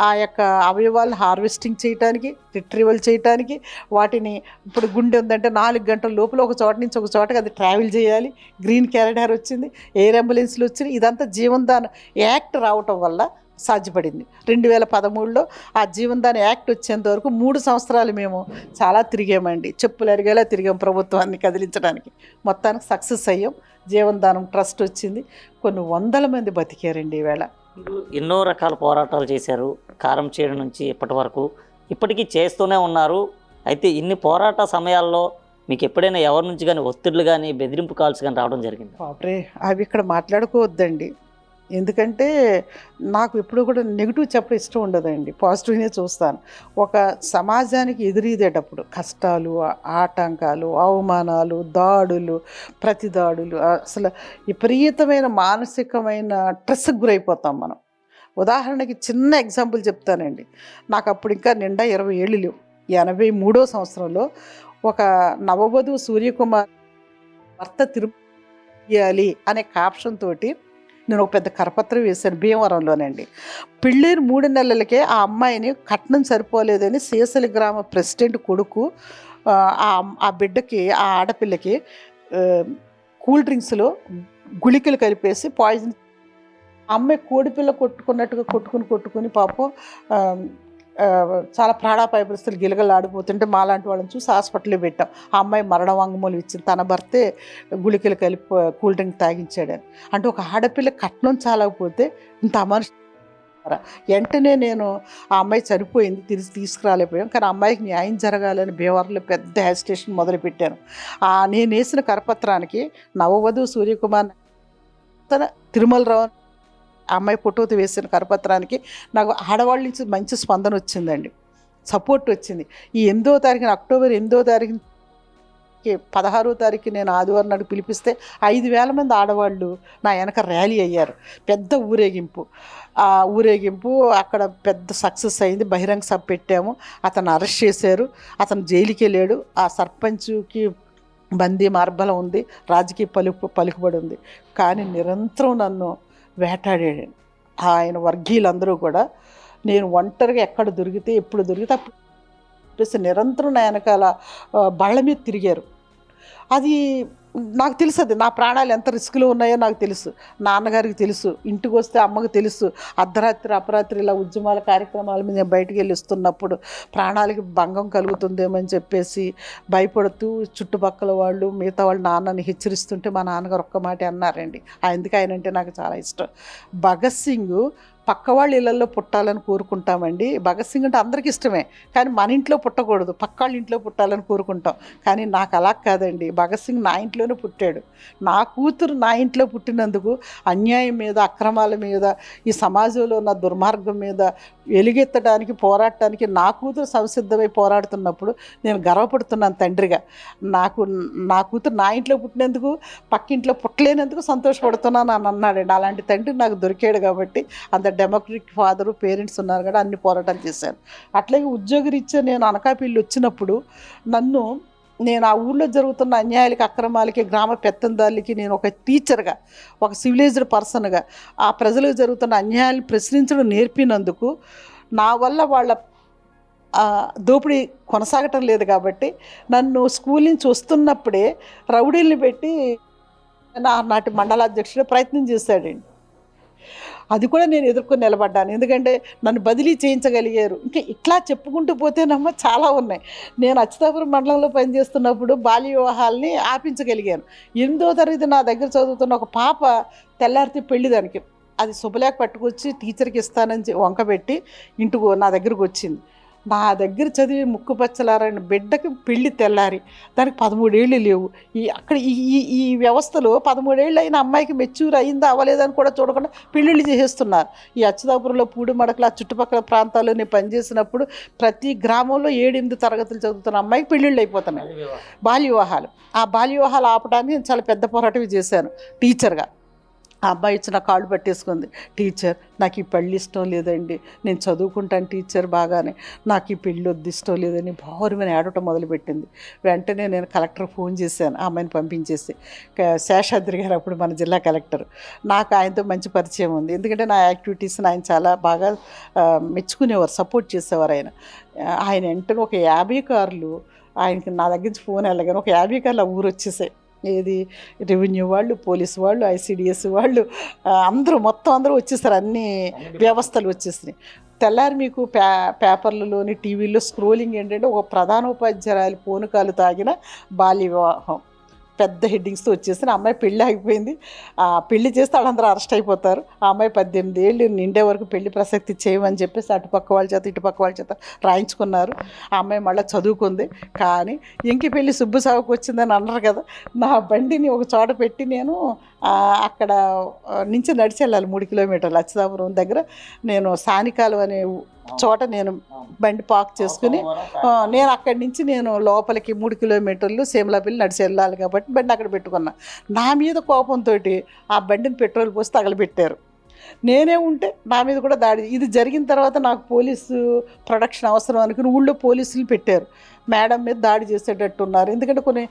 ఆ యొక్క అవయవాలను హార్వెస్టింగ్ చేయడానికి, రిట్రీవల్ చేయడానికి, వాటిని ఇప్పుడు గుండె ఉందంటే 4 గంటల లోపల ఒక చోట నుంచి ఒక చోటకి అది ట్రావెల్ చేయాలి. గ్రీన్ క్యారిడార్ వచ్చింది, ఎయిర్ అంబులెన్స్లు వచ్చినాయి. ఇదంతా జీవనదాన యాక్ట్ రావటం వల్ల సాధ్యపడింది. 2013లో ఆ జీవనదాన్ యాక్ట్ వచ్చేంత వరకు 3 సంవత్సరాలు మేము చాలా తిరిగామండి. చెప్పులు అరిగేలా తిరిగాం ప్రభుత్వాన్ని కదిలించడానికి. మొత్తానికి సక్సెస్ అయ్యాం. జీవనదానం ట్రస్ట్ వచ్చింది. కొన్ని వందల మంది బతికారండి ఈవేళ. మీరు ఎన్నో రకాల పోరాటాలు చేశారు కారం చేడు నుంచి ఇప్పటి వరకు, ఇప్పటికీ చేస్తూనే ఉన్నారు. అయితే ఇన్ని పోరాట సమయాల్లో మీకు ఎప్పుడైనా ఎవరి నుంచి కానీ ఒత్తిళ్లు కానీ బెదిరింపు కాల్స్ కానీ రావడం జరిగింది? బాబ్రే, అవి ఇక్కడ మాట్లాడుకోవద్దండి. ఎందుకంటే నాకు ఎప్పుడు కూడా నెగిటివ్ చెప్పడం ఇష్టం ఉండదండి. పాజిటివ్నే చూస్తాను. ఒక సమాజానికి ఎదురీదేటప్పుడు కష్టాలు, ఆటంకాలు, అవమానాలు, దాడులు, ప్రతి దాడులు, అసలు విపరీతమైన మానసికమైన స్ట్రెస్కి గురైపోతాం మనం. ఉదాహరణకి చిన్న ఎగ్జాంపుల్ చెప్తానండి. నాకు అప్పుడు ఇంకా నిండా 20 ఏళ్ళు లేవు. 83వ సంవత్సరంలో ఒక నవవధువు సూర్యకుమార్ భర్త తిరుపతి అనే క్యాప్షన్ తోటి నేను ఒక పెద్ద కరపత్రం వేశాను భీమవరంలోనండి. పెళ్ళైన 3 నెలలకే ఆ అమ్మాయిని కట్నం సరిపోలేదని సీసలి గ్రామ ప్రెసిడెంట్ కొడుకు ఆ బిడ్డకి, ఆ ఆడపిల్లకి కూల్ డ్రింక్స్లో గుళికలు కలిపేసి పాయిజన్, అమ్మాయి కోడిపిల్ల కొట్టుకున్నట్టుగా కొట్టుకుని పాపం చాలా ప్రాణాపాయ పరిస్థితులు గిలగలాడిపోతుంటే మాలాంటి వాళ్ళని చూసి హాస్పిటల్లో పెట్టాం. ఆ అమ్మాయి మరణ వాంగ్మూలం ఇచ్చింది. తన భర్తే గుళికలు కలిపి కూల్ డ్రింక్ తాగించాడని. అంటే ఒక ఆడపిల్ల కట్నం చాలకపోతే ఇంత అమర్ష వెంటనే నేను ఆ అమ్మాయి చనిపోయింది, తీసుకురాలేకపోయాం. కానీ అమ్మాయికి న్యాయం జరగాలని భీమవరంలో పెద్ద హెసిటేషన్ మొదలుపెట్టాను. నేను వేసిన కరపత్రానికి నవవధువు సూర్యకుమార్ తిరుమలరావు అమ్మాయి ఫోటోతో వేసిన కరపత్రానికి నాకు ఆడవాళ్ళ నుంచి మంచి స్పందన వచ్చిందండి, సపోర్ట్ వచ్చింది. ఈ 8వ తారీఖున, అక్టోబర్ 8వ తారీఖున 16వ తారీఖు నేను ఆదివారం నాడు పిలిపిస్తే 5,000 మంది ఆడవాళ్ళు నా వెనక ర్యాలీ అయ్యారు. పెద్ద ఊరేగింపు. ఆ ఊరేగింపు అక్కడ పెద్ద సక్సెస్ అయింది. బహిరంగ సభ పెట్టాము. అతను అరెస్ట్ చేశారు. అతను జైలుకి వెళ్ళాడు. ఆ సర్పంచ్కి బందీ మార్బలం ఉంది, రాజకీయ పలుకుబడి ఉంది. కానీ నిరంతరం నన్ను వేటాడాడు ఆయన. వర్గీయులందరూ కూడా నేను ఒంటరిగా ఎక్కడ దొరికితే, ఎప్పుడు దొరికితే అప్పుడు చెప్పేసి నిరంతరం నా వెనకాల బళ్ళ మీద తిరిగారు. అది నాకు తెలుసు, అది నా ప్రాణాలు ఎంత రిస్క్లో ఉన్నాయో నాకు తెలుసు, నాన్నగారికి తెలుసు, ఇంటికి వస్తే అమ్మకు తెలుసు. అర్ధరాత్రి అపరాత్రి ఇలా ఉద్యమాల కార్యక్రమాల మీద నేను బయటికి వెళ్ళి వస్తున్నప్పుడు ప్రాణాలకి భంగం కలుగుతుందేమని చెప్పేసి భయపడుతూ చుట్టుపక్కల వాళ్ళు, మిగతా వాళ్ళు నాన్నని హెచ్చరిస్తుంటే మా నాన్నగారు ఒక్క మాట అన్నారండి. ఎందుకు ఆయన అంటే నాకు చాలా ఇష్టం. భగత్ సింగ్ పక్క వాళ్ళ ఇళ్ళల్లో పుట్టాలని కోరుకుంటామండి. భగత్ సింగ్ అంటే అందరికీ ఇష్టమే, కానీ మన ఇంట్లో పుట్టకూడదు, పక్క వాళ్ళ ఇంట్లో పుట్టాలని కోరుకుంటాం. కానీ నాకు అలా కాదండి. భగత్ సింగ్ నా ఇంట్లోనే పుట్టాడు. నా కూతురు నా ఇంట్లో పుట్టినందుకు అన్యాయం మీద, అక్రమాల మీద, ఈ సమాజంలో ఉన్న దుర్మార్గం మీద ఎలుగెత్తడానికి, పోరాడటానికి నా కూతురు సంసిద్ధమై పోరాడుతున్నప్పుడు నేను గర్వపడుతున్నాను తండ్రిగా. నా కూతురు నా ఇంట్లో పుట్టినందుకు, పక్కింట్లో పుట్టలేనందుకు సంతోషపడుతున్నాను అని అన్నాడండి. అలాంటి తండ్రి నాకు దొరికాడు కాబట్టి అంత డెమోక్రటిక్ ఫాదరు, పేరెంట్స్ ఉన్నారు కూడా అన్ని పోరాటాలు చేశాను. అట్లాగే ఉద్యోగరీత్యా నేను అనకాపల్లి వచ్చినప్పుడు నేను ఆ ఊళ్ళో జరుగుతున్న అన్యాయాలకి, అక్రమాలకి, గ్రామ పెత్తందారులకి నేను ఒక టీచర్గా, ఒక సివిలైజ్డ్ పర్సన్గా ఆ ప్రజలకు జరుగుతున్న అన్యాయాలు ప్రశ్నించడం నేర్పినందుకు నా వల్ల వాళ్ళ దోపిడీ కొనసాగటం లేదు కాబట్టి నన్ను స్కూల్ నుంచి వస్తున్నప్పుడే రౌడీల్ని పెట్టి నాటి మండలాధ్యక్షుడు ప్రయత్నం చేశాడండి. అది కూడా నేను ఎదుర్కొని నిలబడ్డాను. ఎందుకంటే నన్ను బదిలీ చేయించగలిగారు. ఇంకా ఇట్లా చెప్పుకుంటూ పోతేనమ్మా చాలా ఉన్నాయి. నేను అచ్యుతాపురం మండలంలో పనిచేస్తున్నప్పుడు బాల్య వివాహాలని ఆపించగలిగాను. 8వ తరగతి నా దగ్గర చదువుతున్న ఒక పాప తెల్లారితే పెళ్లి, దానికి అది శుభలేఖ పట్టుకొచ్చి టీచర్కి ఇస్తానని వంకబెట్టి ఇంటికి నా దగ్గరకు వచ్చింది. నా దగ్గర చదివి ముక్కుపచ్చలారని బిడ్డకి పెళ్లి తెల్లారి, దానికి 13 ఏళ్ళు లేవు. అక్కడ ఈ వ్యవస్థలో 13 ఏళ్ళు అయిన అమ్మాయికి మెచ్యూర్ అయిందా అవ్వలేదని కూడా చూడకుండా పెళ్ళిళ్ళు చేసేస్తున్నారు. ఈ అచ్యుతాపురంలో పూడిమడకల చుట్టుపక్కల ప్రాంతాల్లో నేను పనిచేసినప్పుడు ప్రతి గ్రామంలో 7-8 తరగతులు చదువుతున్న అమ్మాయికి పెళ్ళిళ్ళు అయిపోతున్నాయి, బాల్య వివాహాలు. ఆ బాల్య వివాహాలు ఆపడానికి నేను చాలా పెద్ద పోరాటం చేశాను టీచర్గా. ఆ అమ్మాయి ఇచ్చిన కాళ్ళు పట్టేసుకుంది. టీచర్, నాకు ఈ పెళ్ళి ఇష్టం లేదండి, నేను చదువుకుంటాను టీచర్ బాగానే, నాకు ఈ పెళ్ళి వద్దు, ఇష్టం లేదని భారమైన ఏడవటం మొదలుపెట్టింది. వెంటనే నేను కలెక్టర్కి ఫోన్ చేశాను, ఆ అమ్మాయిని పంపించేసి. శేషాద్రి గారు అప్పుడు మన జిల్లా కలెక్టర్. నాకు ఆయనతో మంచి పరిచయం ఉంది, ఎందుకంటే నా యాక్టివిటీస్ని ఆయన చాలా బాగా మెచ్చుకునేవారు, సపోర్ట్ చేసేవారు. ఆయన వెంటనే ఒక 50 కార్లు, ఆయనకి నా దగ్గర నుంచి ఫోన్ వెళ్ళగానే ఒక 50 కార్లు ఆ ఊరు వచ్చేసాయి. ఏది రెవెన్యూ వాళ్ళు, పోలీసు వాళ్ళు, ఐసిడిఎస్ వాళ్ళు అందరూ మొత్తం అందరూ వచ్చేసారు. అన్ని వ్యవస్థలు వచ్చేసినాయి. తెల్లారి మీకు పేపర్లలోని టీవీలో స్క్రోలింగ్ ఏంటంటే ఒక ప్రధానోపాధ్యాయురాలు పూనకాలు తాగిన బాల్య వివాహం పెద్ద హెడ్డింగ్స్తో వచ్చేసిన అమ్మాయి పెళ్ళి ఆగిపోయింది. పెళ్లి చేస్తే వాళ్ళందరూ అరెస్ట్ అయిపోతారు. ఆ అమ్మాయి 18 ఏళ్ళు నిండే వరకు పెళ్లి ప్రసక్తి చేయమని చెప్పేసి అటుపక్క వాళ్ళ చేత ఇటుపక్క వాళ్ళ చేత రాయించుకున్నారు. ఆ అమ్మాయి మళ్ళీ చదువుకుంది. కానీ ఇంకి పెళ్ళి సుబ్బు సాగుకు వచ్చిందని అన్నారు కదా. నా బండిని ఒక చోట పెట్టి నేను అక్కడ నుంచి నడిచి వెళ్ళాలి 3 కిలోమీటర్లు అచ్యుతాపురం దగ్గర. నేను సానికాలు అనే చోట నేను బండి పార్క్ చేసుకుని నేను అక్కడి నుంచి నేను లోపలికి 3 కిలోమీటర్లు సేమలాపల్లి నడిచి వెళ్ళాలి కాబట్టి బండి అక్కడ పెట్టుకున్నా. నా మీద కోపంతో ఆ బండిని పెట్రోల్ పోసి తగలబెట్టారు. నేనే ఉంటే నా మీద కూడా దాడి. ఇది జరిగిన తర్వాత నాకు పోలీసు ప్రొటెక్షన్ అవసరం అనుకుని ఊళ్ళో పోలీసులు పెట్టారు. మేడం మీద దాడి చేసేటట్టు ఉన్నారు. ఎందుకంటే కొన్ని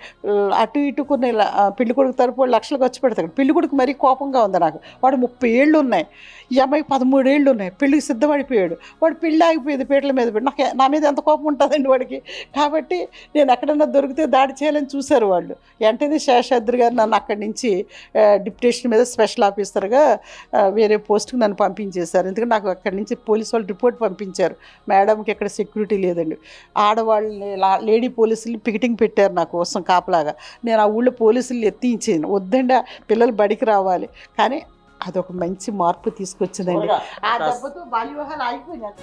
అటు ఇటు కొన్ని పెళ్లి కొడుకు తరపు వాళ్ళు లక్షలు ఖర్చు పెడతాడు. పెళ్లి కొడుకు మరీ కోపంగా ఉంది నాకు. వాడు 30 ఏళ్ళు ఉన్నాయి, ఈ అమ్మాయికి 13 ఏళ్ళు ఉన్నాయి. పెళ్ళికి సిద్ధపడిపోయాడు. వాడు పెళ్ళి ఆగిపోయేది పీటల మీద పెట్టి. నా మీద ఎంత కోపం ఉంటుందండి వాడికి. కాబట్టి నేను ఎక్కడన్నా దొరికితే దాడి చేయాలని చూశారు వాళ్ళు. వెంటనే శేషాద్రి గారు నన్ను అక్కడి నుంచి డిప్యుటేషన్ మీద స్పెషల్ ఆఫీసర్గా వేరే పోస్ట్కి నన్ను పంపించేశారు. ఎందుకంటే నాకు అక్కడి నుంచి పోలీసు వాళ్ళు రిపోర్ట్ పంపించారు, మేడంకి ఎక్కడ సెక్యూరిటీ లేదండి. ఆడవాళ్ళని లేడీ పోలీసులు పికెటింగ్ పెట్టారు నా కోసం కాపలాగా. నేను ఆ ఊళ్ళో పోలీసులు ఎత్తించాను, వద్దండి పిల్లలు బడికి రావాలి. కానీ అదొక మంచి మార్పు తీసుకొచ్చిందండి. ఆ దెబ్బతో బాల్య వివాహాలు ఆగిపోయినాయి.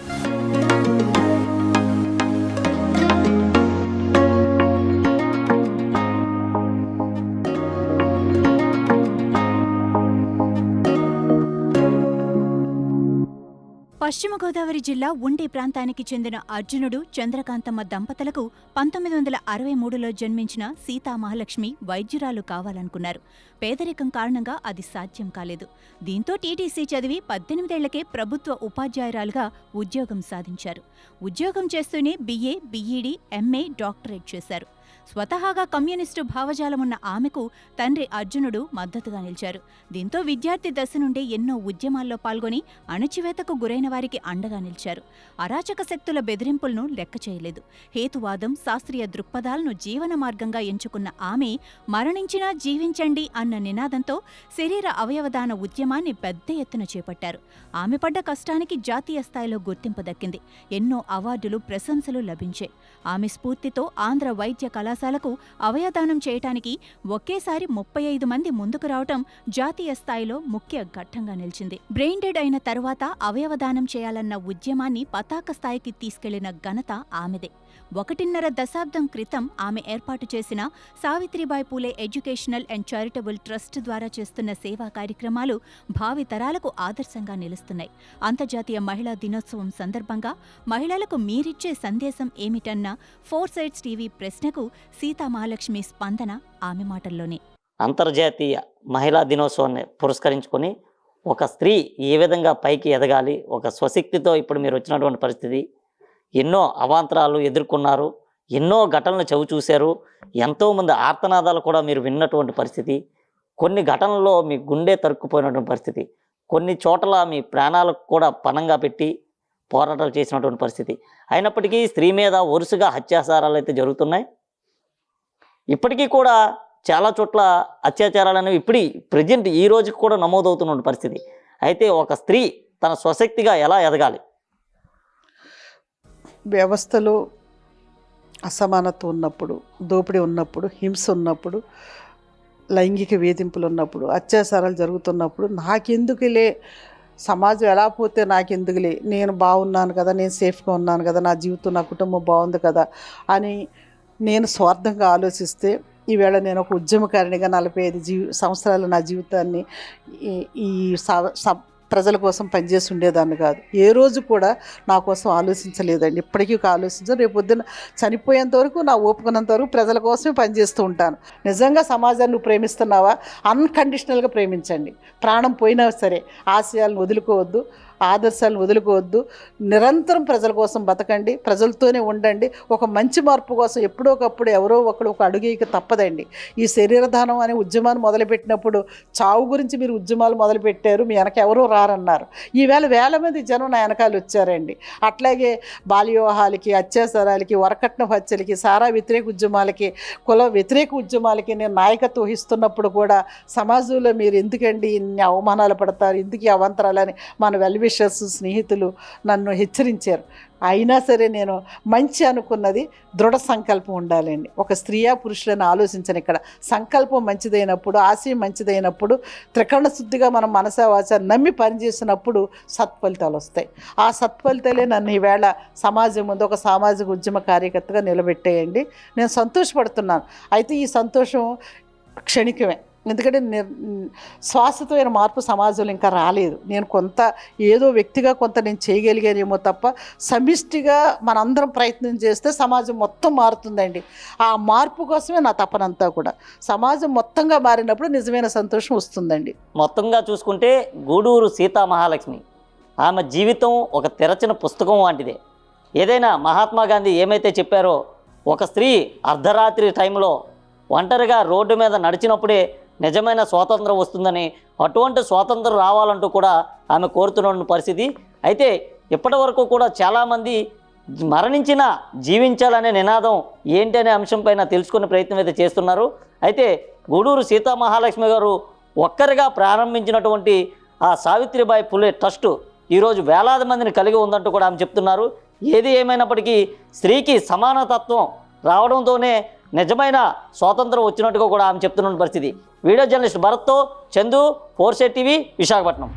పశ్చిమ గోదావరి జిల్లా ఉండి ప్రాంతానికి చెందిన అర్జునుడు, చంద్రకాంతమ్మ దంపతులకు 1963లో జన్మించిన సీతామహాలక్ష్మి వైద్యురాలు కావాలనుకున్నారు. పేదరికం కారణంగా అది సాధ్యం కాలేదు. దీంతో టీటీసీ చదివి 18 ఏళ్లకే ప్రభుత్వ ఉపాధ్యాయురాలుగా ఉద్యోగం సాధించారు. ఉద్యోగం చేస్తూనే BA, BEd, MA, డాక్టరేట్ చేశారు. స్వతహాగా కమ్యూనిస్టు భావజాలమున్న ఆమెకు తండ్రి అర్జునుడు మద్దతుగా నిలిచారు. దీంతో విద్యార్థి దశ నుండే ఎన్నో ఉద్యమాల్లో పాల్గొని అణచివేతకు గురైన వారికి అండగా నిలిచారు. అరాచక శక్తుల బెదిరింపులను లెక్క చేయలేదు. హేతువాదం, శాస్త్రీయ దృక్పథాలను జీవన మార్గంగా ఎంచుకున్న ఆమె మరణించినా జీవించండి అన్న నినాదంతో శరీర అవయవదాన ఉద్యమాన్ని పెద్ద ఎత్తున చేపట్టారు. ఆమె పడ్డ కష్టానికి జాతీయ స్థాయిలో గుర్తింపు దక్కింది. ఎన్నో అవార్డులు, ప్రశంసలు లభించాయి. ఆమె స్ఫూర్తితో ఆంధ్ర వైద్య కళాశాలకు అవయవదానం చేయటానికి ఒకేసారి 35 మంది ముందుకు రావటం జాతీయ స్థాయిలో ముఖ్య ఘట్టంగా నిలిచింది. బ్రెయిన్ డెడ్ అయిన తరువాత అవయవదానం చేయాలన్న ఉద్యమాన్ని పతాక స్థాయికి తీసుకెళ్లిన ఘనత ఆమెదే. 1.5 దశాబ్దం క్రితం ఆమె ఏర్పాటు చేసిన Savitribai Phule educational and charitable trust ద్వారా చేస్తున్న సేవా కార్యక్రమాలు భావి తరాలకు ఆదర్శంగా నిలుస్తున్నాయి. అంతర్జాతీయ మహిళా దినోత్సవం సందర్భంగా మహిళలకు మీరిచ్చే సందేశం ఏమిటన్న 4 సైడ్స్ టీవీ ప్రశ్నకు సీతామహాలక్ష్మి స్పందన ఆమె మాటల్లోనే. అంతర్జాతీయ మహిళా దినోత్సవాన్ని పురస్కరించుకొని ఒక స్త్రీ ఏ విధంగా పైకి ఎదగాలి, ఒక స్వశక్తితో ఇప్పుడు మీరు వచ్చినటువంటి పరిస్థితి, ఎన్నో అవాంతరాలు ఎదుర్కొన్నారు, ఎన్నో ఘటనలు చవిచూశారు, ఎంతోమంది ఆర్తనాదాలు కూడా మీరు విన్నటువంటి పరిస్థితి, కొన్ని ఘటనల్లో మీ గుండె తరుక్కుపోయినటువంటి పరిస్థితి, కొన్ని చోట్ల మీ ప్రాణాలకు కూడా పణంగా పెట్టి పోరాటాలు చేసినటువంటి పరిస్థితి. అయినప్పటికీ స్త్రీ మీద వరుసగా అత్యాచారాలు అయితే జరుగుతున్నాయి. ఇప్పటికీ కూడా చాలా చోట్ల అత్యాచారాలు అనేవి ప్రజెంట్ ఈ రోజుకి కూడా నమోదవుతున్న పరిస్థితి. అయితే ఒక స్త్రీ తన స్వశక్తిగా ఎలా ఎదగాలి? వ్యవస్థలో అసమానత ఉన్నప్పుడు, దోపిడీ ఉన్నప్పుడు, హింస ఉన్నప్పుడు, లైంగిక వేధింపులు ఉన్నప్పుడు, అత్యాచారాలు జరుగుతున్నప్పుడు నాకెందుకులే, సమాజం ఎలా పోతే నాకెందుకులే, నేను బాగున్నాను కదా, నేను సేఫ్గా ఉన్నాను కదా, నా జీవితం నా కుటుంబం బాగుంది కదా అని నేను స్వార్థంగా ఆలోచిస్తే ఈవేళ నేను ఒక ఉద్యమకారిణిగా 45 సంవత్సరాలు నా జీవితాన్ని ఈ ప్రజల కోసం పనిచేసి ఉండేదాన్ని కాదు. ఏ రోజు కూడా నా కోసం ఆలోచించలేదండి. ఇప్పటికీ ఆలోచించను. రేపు పొద్దున్న చనిపోయేంత వరకు నా ఓపుకున్నంత వరకు ప్రజల కోసమే పనిచేస్తూ ఉంటాను. నిజంగా సమాజాన్ని నువ్వు ప్రేమిస్తున్నావా? అన్కండిషనల్గా ప్రేమించండి. ప్రాణం పోయినా సరే ఆశయాలను వదులుకోవద్దు. ఆదర్శాలను వదులుకోవద్దు. నిరంతరం ప్రజల కోసం బతకండి, ప్రజలతోనే ఉండండి. ఒక మంచి మార్పు కోసం ఎప్పుడో ఒకప్పుడు ఎవరో ఒకరు ఒక అడుగేయక తప్పదండి. ఈ శరీరదానం అనే ఉద్యమాన్ని మొదలుపెట్టినప్పుడు చావు గురించి మీరు ఉద్యమాలు మొదలుపెట్టారు, మీ వెనక ఎవరో రారన్నారు. ఈవేళ వేల మంది జనం నా వెనకాల వచ్చారండి. అట్లాగే బాల్య వివాహాలకి, అత్యాచారాలకి, వరకట్న హత్యలకి, సారా వ్యతిరేక ఉద్యమాలకి, కుల వ్యతిరేక ఉద్యమాలకి నేను నాయకత్వం వహిస్తున్నప్పుడు కూడా సమాజంలో మీరు ఎందుకండి ఇన్ని అవమానాలు పడతారు, ఎందుకు ఈ అవంతరాలని మన వెల్ విషర్స్ స్నేహితులు నన్ను హెచ్చరించారు. అయినా సరే నేను మంచి అనుకున్నది దృఢ సంకల్పం ఉండాలండి. ఒక స్త్రీయా పురుషులను ఆలోచించను. ఇక్కడ సంకల్పం మంచిదైనప్పుడు, ఆశయం మంచిదైనప్పుడు, త్రికరణ శుద్ధిగా మనం మనసా వాచ నమ్మి పనిచేసినప్పుడు సత్ఫలితాలు వస్తాయి. ఆ సత్ఫలితాలే నన్ను ఈవేళ సమాజం ముందు ఒక సామాజిక ఉద్యమ కార్యకర్తగా నిలబెట్టేయండి. నేను సంతోషపడుతున్నాను. అయితే ఈ సంతోషం క్షణికమే. ఎందుకంటే శాశ్వతమైన మార్పు సమాజంలో ఇంకా రాలేదు. నేను కొంత ఏదో వ్యక్తిగా కొంత నేను చేయగలిగానేమో తప్ప సమిష్టిగా మనందరం ప్రయత్నం చేస్తే సమాజం మొత్తం మారుతుందండి. ఆ మార్పు కోసమే నా తపనంతా కూడా. సమాజం మొత్తంగా మారినప్పుడు నిజమైన సంతోషం వస్తుందండి. మొత్తంగా చూసుకుంటే గూడూరు సీతామహాలక్ష్మి ఆమె జీవితం ఒక తెరచిన పుస్తకం వంటిదే. ఏదైనా మహాత్మా గాంధీ ఏమైతే చెప్పారో, ఒక స్త్రీ అర్ధరాత్రి టైంలో ఒంటరిగా రోడ్డు మీద నడిచినప్పుడే నిజమైన స్వాతంత్రం వస్తుందని, అటువంటి స్వాతంత్రం రావాలంటూ కూడా ఆమె కోరుతున్న పరిస్థితి. అయితే ఇప్పటి వరకు కూడా చాలామంది మరణించిన జీవించాలనే నినాదం ఏంటి అనే అంశంపైన తెలుసుకునే ప్రయత్నం అయితే చేస్తున్నారు. అయితే గూడూరు సీతామహాలక్ష్మి గారు ఒక్కరిగా ప్రారంభించినటువంటి ఆ సావిత్రిబాయి పులే ట్రస్ట్ ఈరోజు వేలాది మందిని కలిగి ఉందంటూ కూడా ఆమె చెప్తున్నారు. ఏది ఏమైనప్పటికీ స్త్రీకి సమానతత్వం రావడంతోనే నిజమైన స్వాతంత్రం వచ్చినట్టుగా కూడా ఆమె చెప్తున్న పరిస్థితి. వీడియో జర్నలిస్ట్ భరత్తో చందు, 4 టీవీ, విశాఖపట్నం.